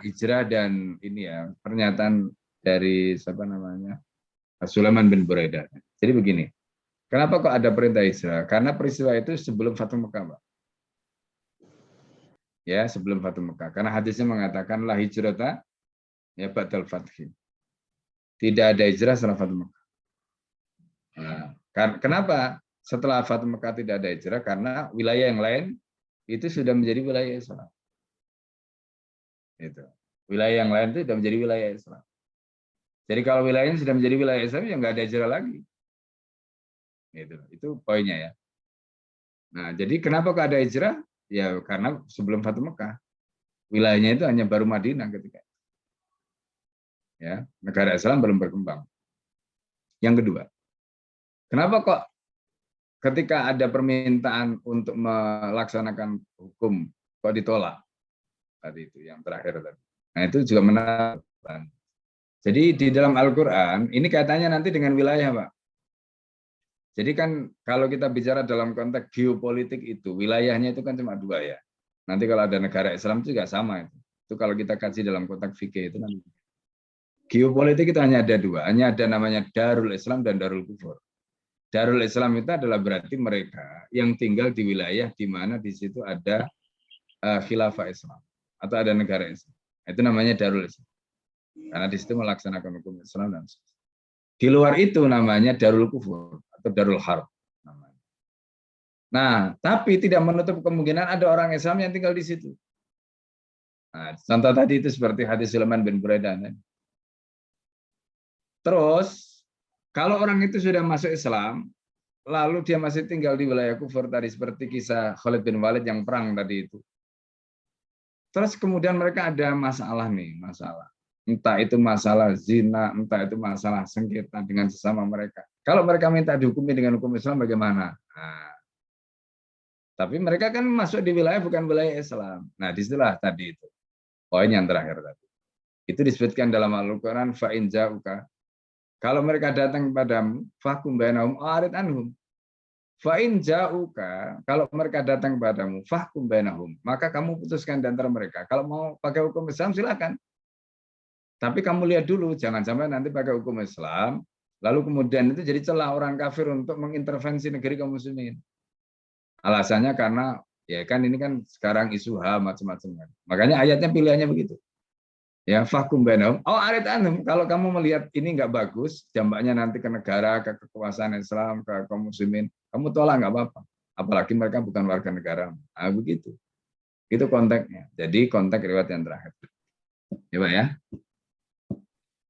hijrah dan ini ya pernyataan dari Sulaiman bin Buraidah. Jadi begini, kenapa kok ada perintah hijrah? Karena peristiwa itu sebelum Fathu Mekah, Pak. Ya, sebelum Fathu Mekah. Karena hadisnya mengatakan la hijrata ya ba'dal fathi. Tidak ada hijrah setelah Fathu Mekah. Nah, kenapa setelah Fathu Mekah tidak ada hijrah? Karena wilayah yang lain itu sudah menjadi wilayah Islam. Itu. Wilayah yang lain itu sudah menjadi wilayah Islam. Jadi kalau wilayahnya sudah menjadi wilayah Islam, ya nggak ada hijrah lagi. Itu poinnya ya. Nah, jadi kenapa kok ada hijrah? Ya karena sebelum Fathu Mekah, wilayahnya itu hanya baru Madinah ketika itu. Ya, negara Islam belum berkembang. Yang kedua, kenapa kok ketika ada permintaan untuk melaksanakan hukum kok ditolak? Tadi itu yang terakhir tadi. Nah, itu juga menarik. Jadi di dalam Al-Qur'an ini kaitannya nanti dengan wilayah, Pak. Jadi kan kalau kita bicara dalam konteks geopolitik itu, wilayahnya itu kan cuma 2 ya. Nanti kalau ada negara Islam juga sama itu. Itu kalau kita kaji dalam konteks fikih itu nanti. Geopolitik itu hanya ada 2, hanya ada namanya Darul Islam dan Darul Kufur. Darul Islam itu adalah berarti mereka yang tinggal di wilayah di mana di situ ada khilafah Islam atau ada negara Islam. Itu namanya Darul Islam. Karena di situ melaksanakan hukum Islam dan di luar itu namanya Darul Kufur atau Darul Harb. Nah, tapi tidak menutup kemungkinan ada orang Islam yang tinggal di situ. Nah, contoh tadi itu seperti hadis Sulaiman bin Buraidah. Terus, kalau orang itu sudah masuk Islam, lalu dia masih tinggal di wilayah kufur tadi, seperti kisah Khalid bin Walid yang perang tadi itu. Terus kemudian mereka ada masalah nih, masalah. Entah itu masalah zina, entah itu masalah sengketa dengan sesama mereka. Kalau mereka minta dihukumi dengan hukum Islam bagaimana? Nah, tapi mereka kan masuk di wilayah bukan wilayah Islam. Nah, disitulah tadi itu. Poin yang terakhir tadi. Itu disebutkan dalam Al-Quran, fa'in ja'uka. Kalau mereka datang kepadamu, fahkum bainahum arid anhum. Fa'in ja'uka, kalau mereka datang kepadamu, fahkum bainahum, maka kamu putuskan di antara mereka. Kalau mau pakai hukum Islam, silakan. Tapi kamu lihat dulu, jangan sampai nanti pakai hukum Islam, lalu kemudian itu jadi celah orang kafir untuk mengintervensi negeri kaum muslimin. Alasannya karena ya kan ini kan sekarang isu HAM macam-macam. Makanya ayatnya pilihannya begitu. Ya, fakum bainahum au arid anhum. Kalau kamu melihat ini nggak bagus, dampaknya nanti ke negara, ke kekuasaan Islam, ke kaum muslimin, kamu tolak nggak apa-apa. Apalagi mereka bukan warga negara. Nah, begitu. Itu konteksnya. Jadi konteks riwayat yang terakhir. Ya, Pak ya.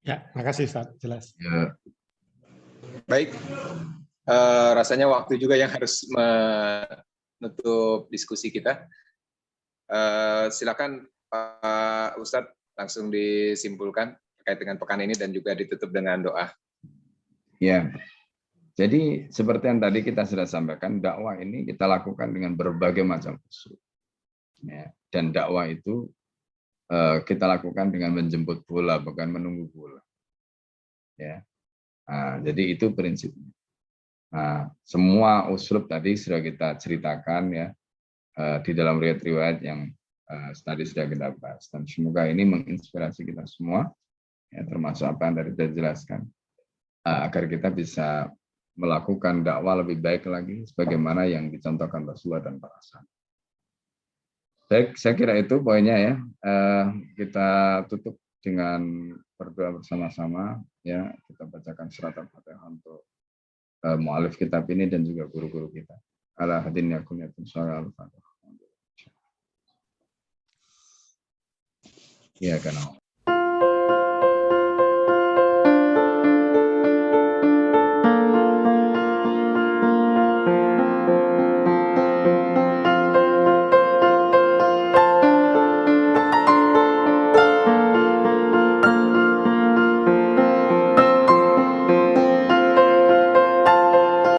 Ya, makasih Ustaz, jelas. Ya. Baik. Rasanya waktu juga yang harus menutup diskusi kita. Silakan Pak Ustadz langsung disimpulkan terkait dengan pekan ini dan juga ditutup dengan doa. Ya. Jadi seperti yang tadi kita sudah sampaikan, dakwah ini kita lakukan dengan berbagai macam usul. Ya. Dan dakwah itu kita lakukan dengan menjemput bola, bukan menunggu bola. Ya. Nah, jadi itu prinsipnya. Nah, semua uslub tadi sudah kita ceritakan ya di dalam riwayat-riwayat yang tadi sudah kita bahas. Dan semoga ini menginspirasi kita semua, ya, termasuk apa yang tadi sudah dijelaskan, agar kita bisa melakukan dakwah lebih baik lagi, sebagaimana yang dicontohkan Rasulullah dan para sahabat. Baik, saya kira itu poinnya ya. Kita tutup dengan berdoa bersama-sama, ya. Kita bacakan surat Al-Fatihah untuk mu'alif kitab ini dan juga guru-guru kita. Ala hadin yakun yatun suara Al-Fatihah. Ya, kan.